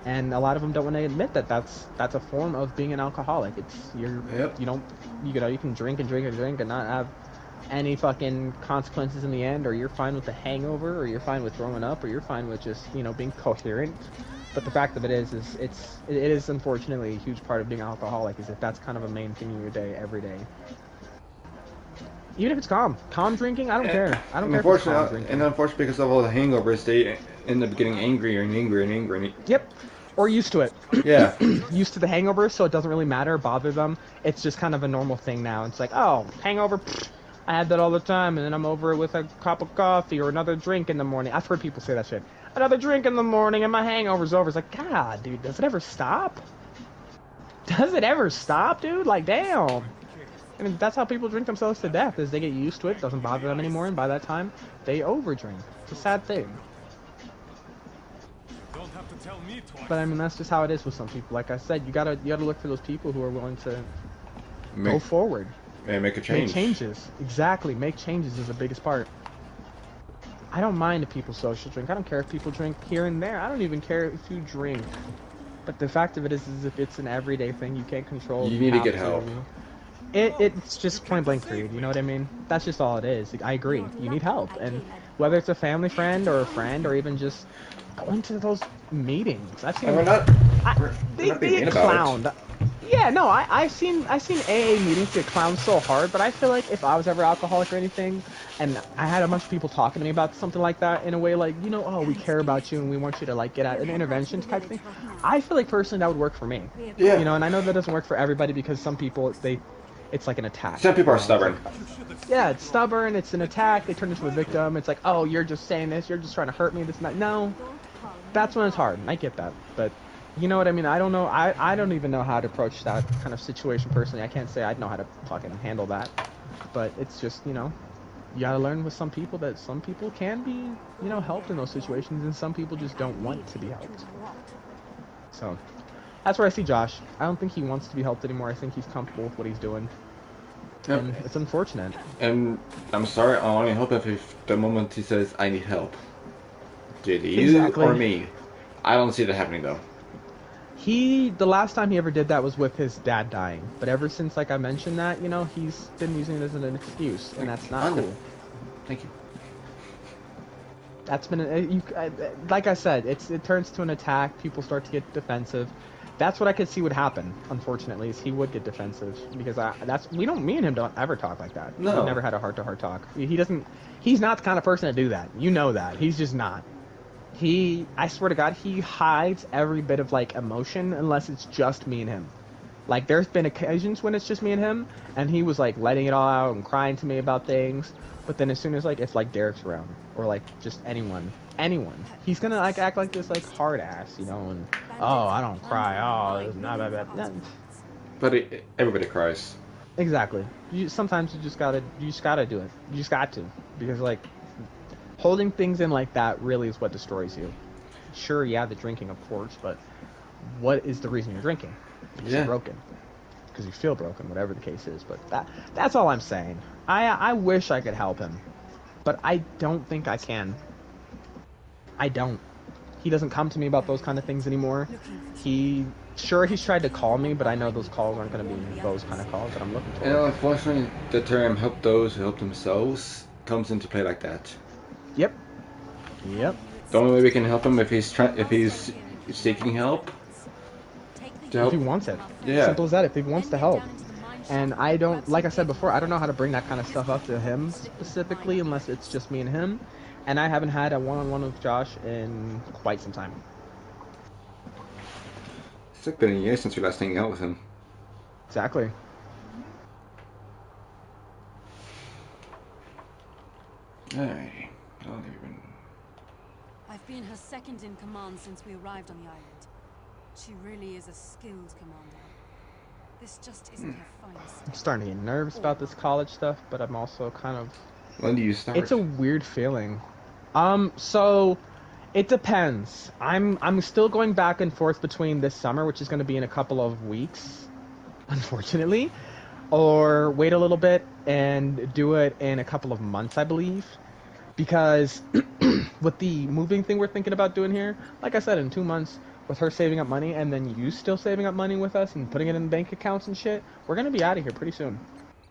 And a lot of them don't want to admit that that's a form of being an alcoholic. It's, you can drink and drink and drink and not have any fucking consequences in the end, or you're fine with the hangover, or you're fine with throwing up, or you're fine with just, you know, being coherent. But the fact of it is it is unfortunately a huge part of being alcoholic, is that that's kind of a main thing in your day, every day. Even if it's calm drinking, I don't care. I don't care if it's calm drinking. And unfortunately, because of all the hangovers, they end up getting angrier and angrier and angrier. Yep. Or used to it. Yeah. Used to the hangover, so it doesn't really matter, bother them. It's just kind of a normal thing now. It's like, oh, hangover, pfft, I had that all the time, and then I'm over it with a cup of coffee or another drink in the morning. I've heard people say that shit. Another drink in the morning and my hangover's over. It's like, God, dude, does it ever stop? Does it ever stop, dude? Like, damn. I mean, that's how people drink themselves to death, is they get used to it, doesn't bother them anymore, and by that time, they overdrink. It's a sad thing. But I mean, that's just how it is with some people. Like I said, you gotta look for those people who are willing to go forward. And make a change. Make changes. Exactly. Make changes is the biggest part. I don't mind if people social drink. I don't care if people drink here and there. I don't even care if you drink. But the fact of it is if it's an everyday thing, you can't control. You need to get help. It's just point blank period, you know what I mean? That's just all it is. I agree. You need help. And whether it's a family friend or even just going to those meetings. I've seen they get clowned. Yeah, no, I've seen AA meetings get clowned so hard, but I feel like if I was ever alcoholic or anything, and I had a bunch of people talking to me about something like that in a way like, you know, oh, we care about you and we want you to like get at an intervention type thing, I feel like personally that would work for me. Yeah. You know, and I know that doesn't work for everybody because some people it's like an attack. Some people are stubborn. Yeah, it's stubborn, it's an attack, they turn into a victim, it's like, oh, you're just saying this, you're just trying to hurt me, this and that. No, that's when it's hard, and I get that, but you know what I mean? I don't know, I don't even know how to approach that kind of situation personally. I can't say I'd know how to fucking handle that, but it's just, you know, you gotta learn with some people that some people can be, you know, helped in those situations, and some people just don't want to be helped. So, that's where I see Josh. I don't think he wants to be helped anymore. I think he's comfortable with what he's doing. Yep. And it's unfortunate. And I'm sorry, I only hope if the moment he says, I need help. JD, Exactly. you or me. I don't see that happening, though. The last time he ever did that was with his dad dying. But ever since, like I mentioned that, you know, he's been using it as an excuse. And that's not cool. Thank you. That's been, like I said, it turns to an attack. People start to get defensive. That's what I could see would happen, unfortunately, is he would get defensive. Because me and him don't ever talk like that. No. We've never had a heart-to-heart talk. He's not the kind of person to do that. You know that. He's just not. I swear to God, he hides every bit of, like, emotion unless it's just me and him. Like, there's been occasions when it's just me and him, and he was, like, letting it all out and crying to me about things. But then as soon as, like, if, like, Derek's around, or, like, just anyone, he's gonna, like, act like this, like, hard ass, you know, and, oh, I don't cry, oh, it's not bad. But everybody cries. Exactly. Sometimes you just gotta do it. You just got to. Because, like, holding things in like that really is what destroys you. Sure, yeah, the drinking, of course, but what is the reason you're drinking? Because you're broken. Because you feel broken, whatever the case is. But that's all I'm saying. I wish I could help him, but I don't think I can. I don't. He doesn't come to me about those kind of things anymore. He's tried to call me, but I know those calls aren't going to be those kind of calls that I'm looking for. And unfortunately, the term help those who help themselves comes into play like that. Yep. The only way we can help him if he's seeking help. If he wants it. Yeah. Simple as that. If he wants to help. And I don't, like I said before, I don't know how to bring that kind of stuff up to him specifically unless it's just me and him. And I haven't had a one-on-one with Josh in quite some time. It's like been a year since we last hung out with him. Exactly. Alright. I don't even... I've been her second in command since we arrived on the island. She really is a skilled commander. This just isn't her finest. I'm starting to get nervous about this college stuff, but I'm also kind of... When do you start? It's a weird feeling. So it depends. I'm still going back and forth between this summer, which is going to be in a couple of weeks, unfortunately, or wait a little bit and do it in a couple of months, I believe. Because with the moving thing we're thinking about doing here, like I said, in 2 months, with her saving up money and then you still saving up money with us and putting it in bank accounts and shit, we're going to be out of here pretty soon.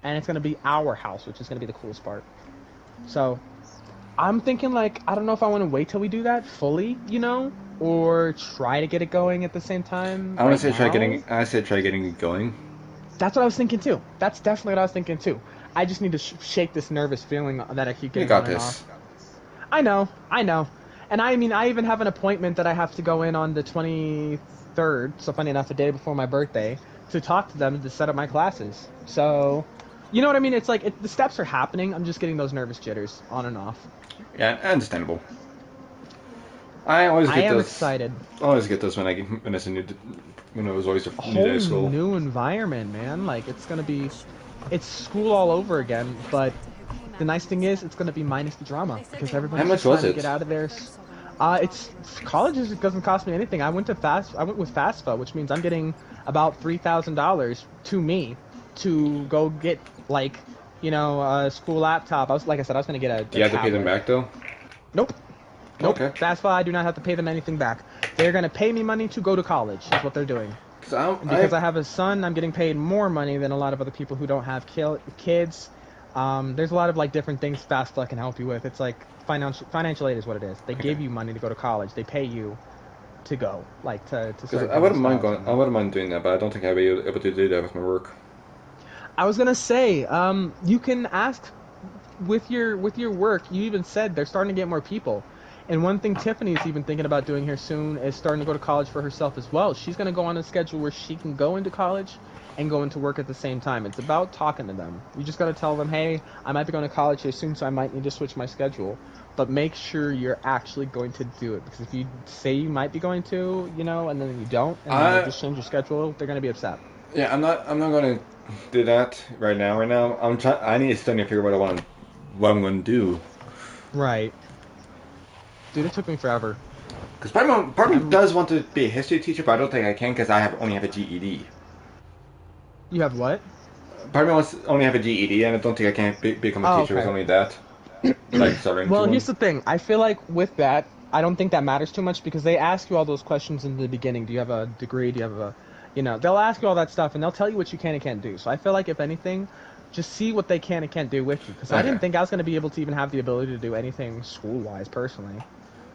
and it's gonna be our house, which is gonna be the coolest part. So I'm thinking like I don't know if I want to wait till we do that fully, or try to get it going at the same time. I want to Right say try now. getting. I say try getting it going. That's what I was thinking too. That's definitely what I was thinking too. I just need to shake this nervous feeling that I keep You getting got on and this. off. I know. And I mean, I even have an appointment that I have to go in on the 23rd, so funny enough, a day before my birthday, to talk to them to set up my classes. So, you know what I mean? It's like, the steps are happening, I'm just getting those nervous jitters on and off. Yeah, understandable. I always get I am those. excited. I always get those when it's a new, when it was always a new Whole day of school. new environment, man. Like, it's school all over again, but the nice thing is, it's gonna be minus the drama, because How everybody's much just was trying to it? get out of there. It's college. It doesn't cost me anything. I went with FAFSA, which means I'm getting about $3,000 to me to go get a school laptop. Like I said, I was gonna get a Do you have to pay them tablet. back though? Nope. Okay. FAFSA, I do not have to pay them anything back. They're gonna pay me money to go to college. Is what they're doing. Because I have a son, I'm getting paid more money than a lot of other people who don't have kids. There's a lot of different things FAFSA can help you with. It's like financial aid is what it is. They give you money to go to college. They pay you to go, to start. I wouldn't mind going. I wouldn't mind doing that, but I don't think I'd be able to do that with my work. I was gonna say, you can ask with your work. You even said they're starting to get more people. And one thing Tiffany's even thinking about doing here soon is starting to go to college for herself as well. She's going to go on a schedule where she can go into college and go into work at the same time. It's about talking to them. You just got to tell them, hey, I might be going to college here soon, so I might need to switch my schedule. But make sure you're actually going to do it. Because if you say you might be going to, and then you don't, and then you just change your schedule, they're going to be upset. Yeah, I'm not going to do that right now. I need to study and figure out what I'm going to do. Right. Dude, it took me forever. Because part of me does want to be a history teacher, but I don't think I can because I only have a GED. You have what? Part of me wants to only have a GED, and I don't think I can become a teacher with only that. Well, here's the thing. I feel like with that, I don't think that matters too much because they ask you all those questions in the beginning. Do you have a degree? Do you have they'll ask you all that stuff, and they'll tell you what you can and can't do. So I feel like, if anything, just see what they can and can't do with you. Because I didn't think I was going to be able to even have the ability to do anything school-wise, personally.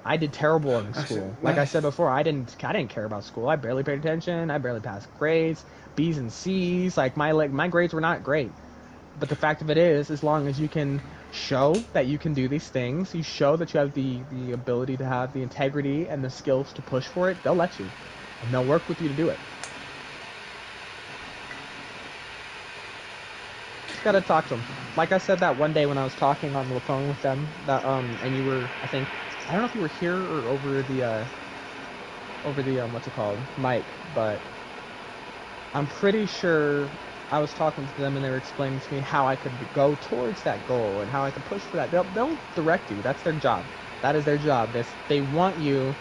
I did terrible in school. Like I said before, I didn't care about school. I barely paid attention. I barely passed grades, B's and C's. My grades were not great. But the fact of it is, as long as you can show that you can do these things, you show that you have the ability to have the integrity and the skills to push for it, they'll let you. And they'll work with you to do it. Just gotta talk to them. Like I said that one day when I was talking on the phone with them, and you were, I don't know if you were here or over the what's it called, mic, but I'm pretty sure I was talking to them and they were explaining to me how I could go towards that goal and how I could push for that. They'll direct you. That's their job. That is their job. They want you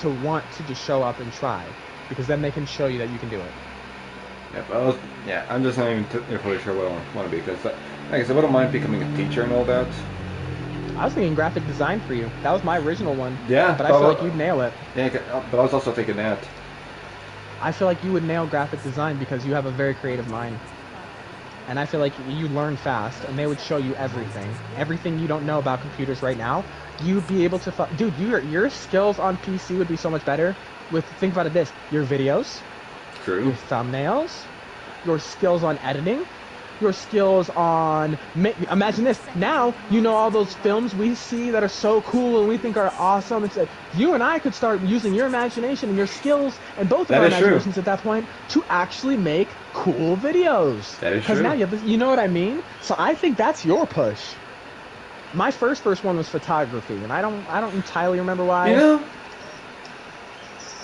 to just show up and try, because then they can show you that you can do it. Yeah, I'm just not even fully sure what I want to be, because, like I said, I wouldn't mind becoming a teacher and all that. I was thinking graphic design for you. That was my original one. Yeah, but I feel like you'd nail it. Yeah, but I was also thinking that. I feel like you would nail graphic design because you have a very creative mind. And I feel like you learn fast, and they would show you everything. Everything you don't know about computers right now, you'd be able to... Dude, your skills on PC would be so much better with... Think about it your videos. True. Your thumbnails. Your skills on editing. Your skills on... Imagine this. Now, all those films we see that are so cool and we think are awesome. It's like, you and I could start using your imagination and your skills and both of our imaginations at that point to actually make cool videos. That is true. Because now you know what I mean? So I think that's your push. My first one was photography, and I don't entirely remember why.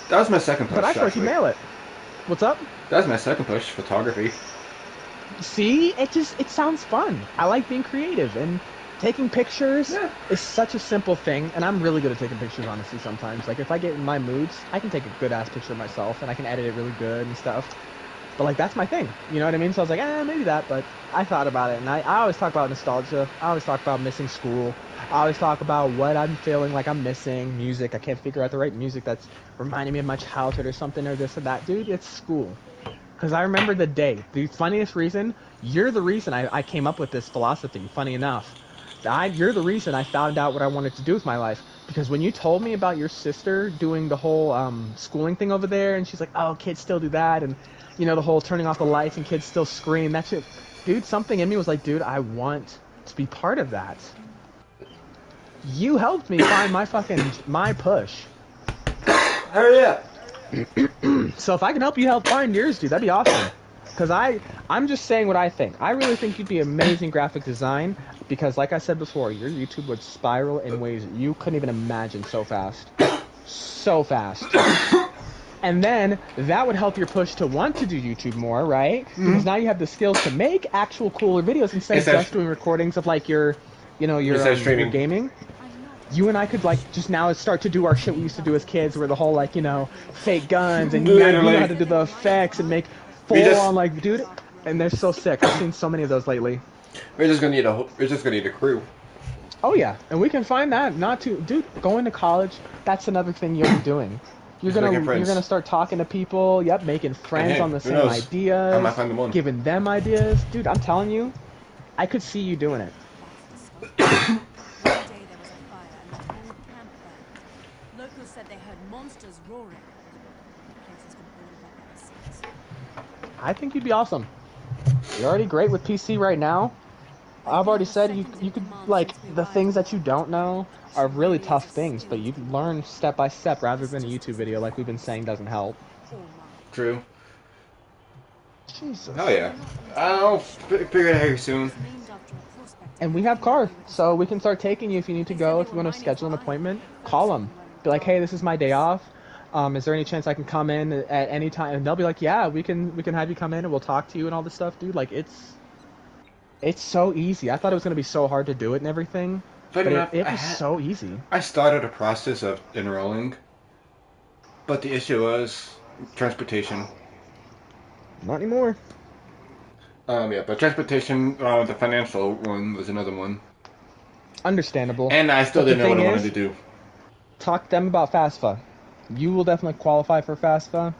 That was my second push. But I thought you'd nail it. What's up? That was my second push, photography. See, it sounds fun. I like being creative, and taking pictures is such a simple thing, and I'm really good at taking pictures, honestly, sometimes. Like, if I get in my moods, I can take a good-ass picture of myself, and I can edit it really good and stuff. But, that's my thing. You know what I mean? So I was like, maybe that, but I thought about it, and I always talk about nostalgia. I always talk about missing school. I always talk about what I'm feeling like I'm missing. Music. I can't figure out the right music that's reminding me of my childhood or something or this or that. Dude, it's school. Because I remember the day. The funniest reason, you're the reason I came up with this philosophy, funny enough. You're the reason I found out what I wanted to do with my life. Because when you told me about your sister doing the whole schooling thing over there, and she's like, oh, kids still do that, and, you know, the whole turning off the lights and kids still scream, that shit. Dude, something in me was like, dude, I want to be part of that. You helped me find my push. Hell yeah. So if I can help you find yours, dude, that'd be awesome. Because I'm just saying what I think. I really think you'd be amazing graphic design. Because like I said before, your YouTube would spiral in ways that you couldn't even imagine so fast. So fast. And then that would help your push to want to do YouTube more, right? Mm-hmm. Because now you have the skills to make actual cooler videos instead of just doing recordings of like your gaming. You and I could like just now start to do our shit we used to do as kids, where the whole like fake guns and you know how to do the effects and make full on like dude, and they're so sick. I've seen so many of those lately. We're just gonna need a crew. Oh yeah, and we can find that. Not to dude, going to college. That's another thing you'll be doing. You're gonna start talking to people. Yep, making friends on the same ideas. I might find them one. Giving them ideas, dude. I'm telling you, I could see you doing it. Locals said they heard monsters roaring. The place has been boarded up ever since. I think you'd be awesome. You're already great with PC right now. I've already said you could like the things that you don't know are really tough things, but you learn step by step rather than a YouTube video like we've been saying doesn't help. True. Jesus. Hell yeah. I'll figure it out here soon. And we have car, so we can start taking you if you need to go. If you want to schedule an appointment, call them. Be like, hey, this is my day off. Is there any chance I can come in at any time? And they'll be like, yeah, we can have you come in and we'll talk to you and all this stuff, dude. Like it's so easy. I thought it was gonna be so hard to do it and everything, but it was so easy. I started a process of enrolling, but the issue was transportation. Not anymore. Yeah, but transportation, the financial one was another one. Understandable. And I still didn't know what I wanted to do. Talk to them about FAFSA. You will definitely qualify for FAFSA.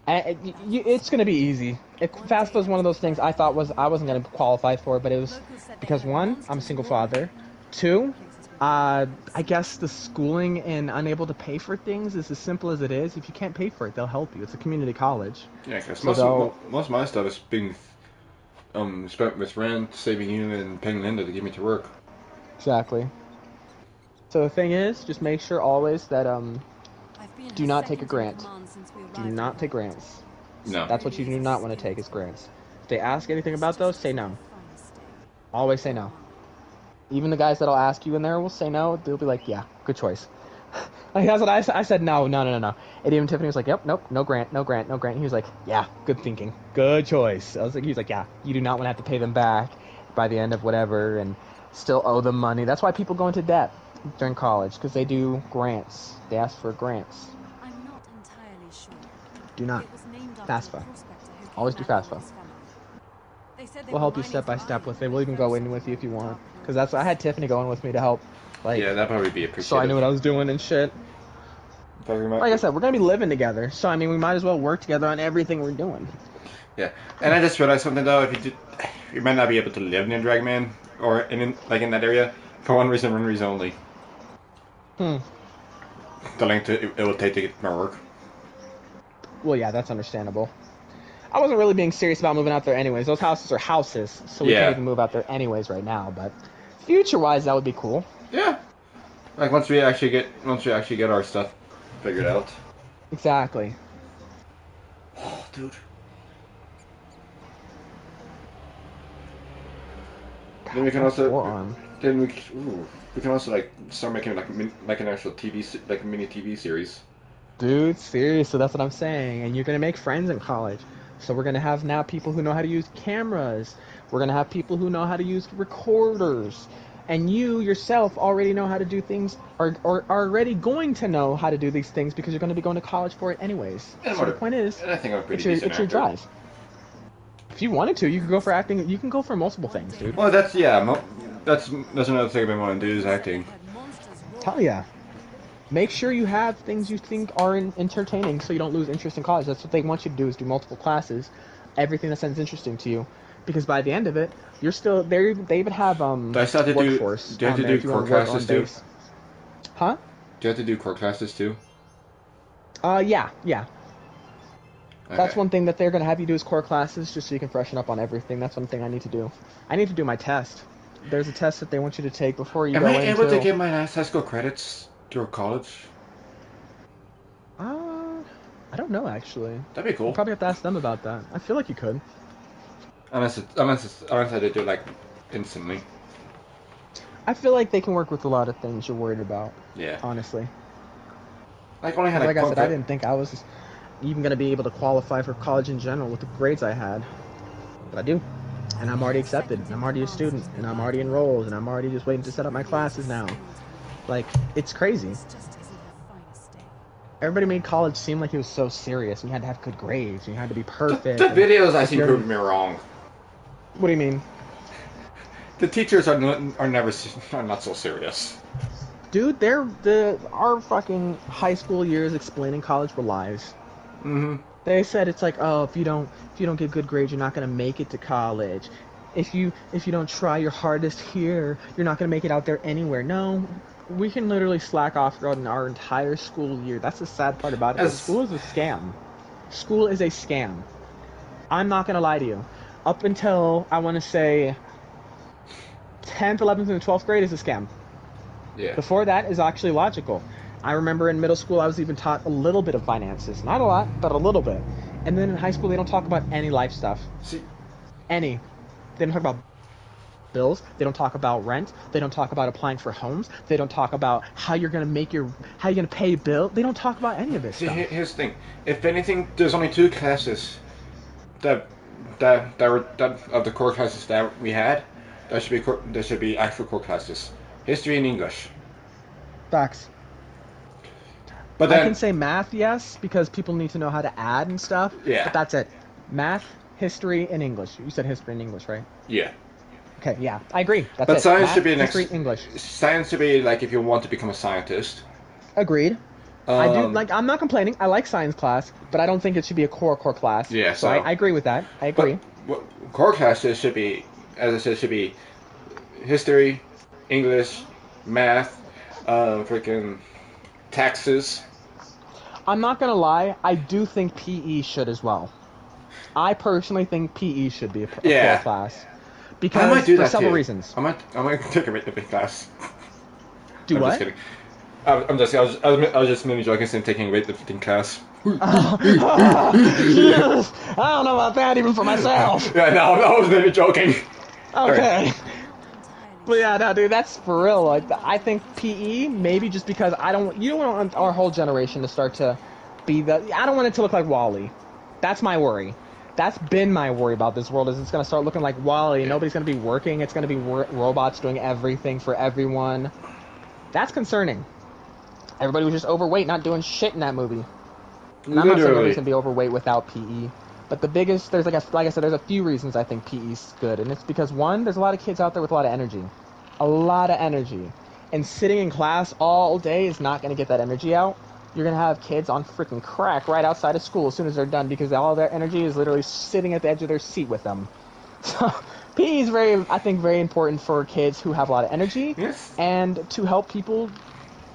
And it's going to be easy. FAFSA is one of those things I thought I wasn't going to qualify for, but it was because, one, I'm a single father. Two, I guess the schooling and unable to pay for things is as simple as it is. If you can't pay for it, they'll help you. It's a community college. Yeah, because most of my stuff is being spent with rent, saving you, and paying Linda to get me to work. Exactly. So the thing is, just make sure always that do not take a grant. Do not take grants. No. That's what you do not want to take is grants. If they ask anything about those, say no. Always say no. Even the guys that'll ask you in there will say no. They'll be like, yeah, good choice. Like, that's what I said, no. And even Tiffany was like, yep, nope, no grant. And he was like, yeah, good thinking. Good choice. He was like, yeah, you do not want to have to pay them back by the end of whatever and still owe them money. That's why people go into debt during college, because they do grants. They ask for grants. I'm not entirely sure. Do not. FAFSA. Always do FAFSA. We'll help you step by step with it. We'll even go in with you if you want. Because I had Tiffany going with me to help. Like, yeah, that'd probably be appreciated. So I knew what I was doing and shit. Like I said, we're going to be living together. So, I mean, we might as well work together on everything we're doing. Yeah. And I just realized something, though. If you might not be able to live near Dragman or in that area for one reason only. The length it will take to get to my work. Well, yeah, that's understandable. I wasn't really being serious about moving out there anyways. Those houses are houses, so we can't even move out there anyways right now. But future-wise, that would be cool. Yeah. Like once we actually get our stuff figured out. Exactly. Oh, dude. Then we can also we can also like start making like an actual like a mini TV series. Dude, seriously, that's what I'm saying. And you're gonna make friends in college. So we're gonna have now people who know how to use cameras. We're gonna have people who know how to use recorders. And you yourself already know how to do things, or are already going to know how to do these things because you're going to be going to college for it anyways. And so the point is, I think I'm pretty it's your drive. If you wanted to, you could go for acting. You can go for multiple things, dude. Well, that's another thing I've been wanting to do is acting. Hell yeah. Make sure you have things you think are entertaining so you don't lose interest in college. That's what they want you to do, is do multiple classes, everything that sounds interesting to you. Because by the end of it, you're still there. They even have Do I still have to workforce do you have on to there do if you core want to work on classes too? base. Huh? Do you have to do core classes too? Yeah. Okay. That's one thing that they're going to have you do is core classes, just so you can freshen up on everything. That's one thing I need to do. I need to do my test. There's a test that they want you to take before you Am go I into... able to get my last high school credits through college? I don't know, actually. That'd be cool. You probably have to ask them about that. I feel like you could. Unless they do, like, instantly. I feel like they can work with a lot of things you're worried about. Yeah. Honestly. Like, only had like I said, I didn't think I was even going to be able to qualify for college in general with the grades I had. But I do. And I'm already accepted. I'm already a student. And I'm already enrolled. And I'm already just waiting to set up my classes now. Like, it's crazy. Everybody made college seem like it was so serious. And you had to have good grades. And you had to be perfect. The videos I see proved me wrong. What do you mean? The teachers are not so serious. Dude, our fucking high school years explaining college were lies. Mm-hmm. They said it's like, oh, if you don't get good grades, you're not gonna make it to college. If you don't try your hardest here, you're not gonna make it out there anywhere. No, we can literally slack off throughout our entire school year. That's the sad part about it. School is a scam. School is a scam. I'm not gonna lie to you. Up until I want to say 10th, 11th, and 12th grade is a scam. Yeah. Before that is actually logical. I remember in middle school I was even taught a little bit of finances. Not a lot, but a little bit. And then in high school they don't talk about any life stuff. See? Any. They don't talk about bills. They don't talk about rent. They don't talk about applying for homes. They don't talk about how you're gonna pay your bill. They don't talk about any of this stuff. Here's the thing. If anything, there's only 2 classes that of the core classes that we had. There should be actual core classes. History and English. Facts. But then, I can say math, yes, because people need to know how to add and stuff. Yeah. But that's it. Math, history, and English. You said history and English, right? Yeah. Okay, yeah, I agree. That's but it. science Math, should be history, English. Science should be like if you want to become a scientist. Agreed. I do like. I'm not complaining. I like science class, but I don't think it should be a core class. Yeah. So I agree with that. I agree. But core classes should be, as I said, should be history, English, math, freaking taxes. I'm not gonna lie. I do think PE should as well. I personally think PE should be a core class. Because I might do for that several too. reasons. I might take a big class. Do I'm what? Just kidding. I was just mainly joking since taking a weightlifting class. Yes. I don't know about that even for myself. Yeah, no, I was mainly joking. Okay. Right. But yeah, no, dude, that's for real. Like, I think PE, maybe just because you don't want our whole generation to start to be I don't want it to look like WALL-E. That's my worry. That's been my worry about this world, is it's going to start looking like WALL-E. Nobody's going to be working. It's going to be robots doing everything for everyone. That's concerning. Everybody was just overweight, not doing shit in that movie. And I'm not saying everybody's going to be overweight without PE. But the biggest, like I said, there's a few reasons I think PE's good. And it's because, one, there's a lot of kids out there with a lot of energy. A lot of energy. And sitting in class all day is not going to get that energy out. You're going to have kids on freaking crack right outside of school as soon as they're done, because all their energy is literally sitting at the edge of their seat with them. So PE is I think very important for kids who have a lot of energy. Yes. And to help people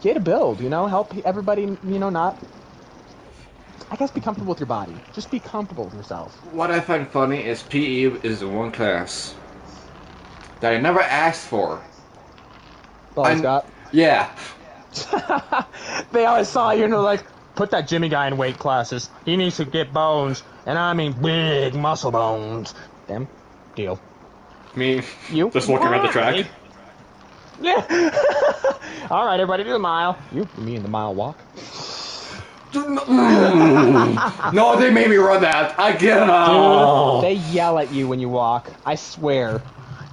get a build, help everybody, not, I guess, be comfortable with your body. Just be comfortable with yourself. What I find funny is PE is the one class that I never asked for. Always got? Yeah. They always saw you and they're like, put that Jimmy guy in weight classes. He needs to get bones. And I mean big muscle bones. Damn. Deal. Me? You? Just walking around the track? Yeah. Alright, everybody, do the mile. You mean the mile walk? No, they made me run that. I cannot. Dude, they yell at you when you walk. I swear.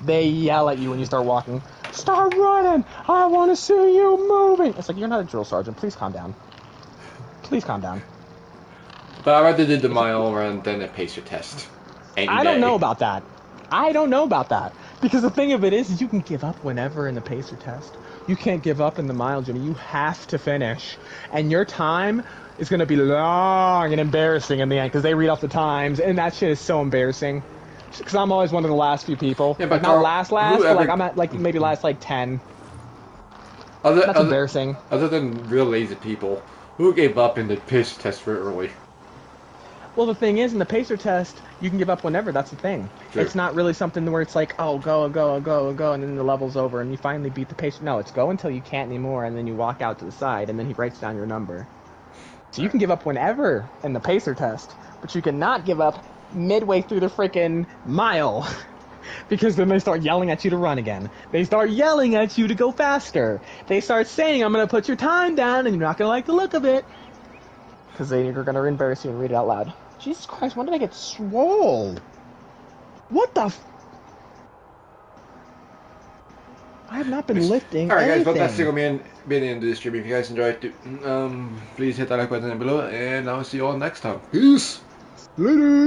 They yell at you when you start walking. Start running! I want to see you moving! It's like, you're not a drill sergeant. Please calm down. Please calm down. But I'd rather do the mile run than a pacer test. I don't know about that. I don't know about that. Because the thing of it is you can give up whenever in the pacer test. You can't give up in the mile, Jimmy. You have to finish. And your time is going to be long and embarrassing in the end because they read off the times, and that shit is so embarrassing. Because I'm always one of the last few people. Yeah, but but not last, but whoever... like I'm at like maybe last like 10. That's embarrassing. Other than real lazy people, who gave up in the pacer test very early? Well, the thing is, in the pacer test, you can give up whenever. That's the thing. True. It's not really something where it's like, oh, go, and then the level's over, and you finally beat the pacer. No, it's go until you can't anymore, and then you walk out to the side, and then he writes down your number. So you can give up whenever in the pacer test, but you cannot give up midway through the freaking mile. Because then they start yelling at you to run again. They start yelling at you to go faster. They start saying, I'm going to put your time down, and you're not going to like the look of it. Because they're going to embarrass you and read it out loud. Jesus Christ, when did I get swole? What the I have not been lifting Alright guys, anything. but that's single man being into this stream. If you guys enjoyed it, please hit that like button below, and I'll see you all next time. Peace! Later!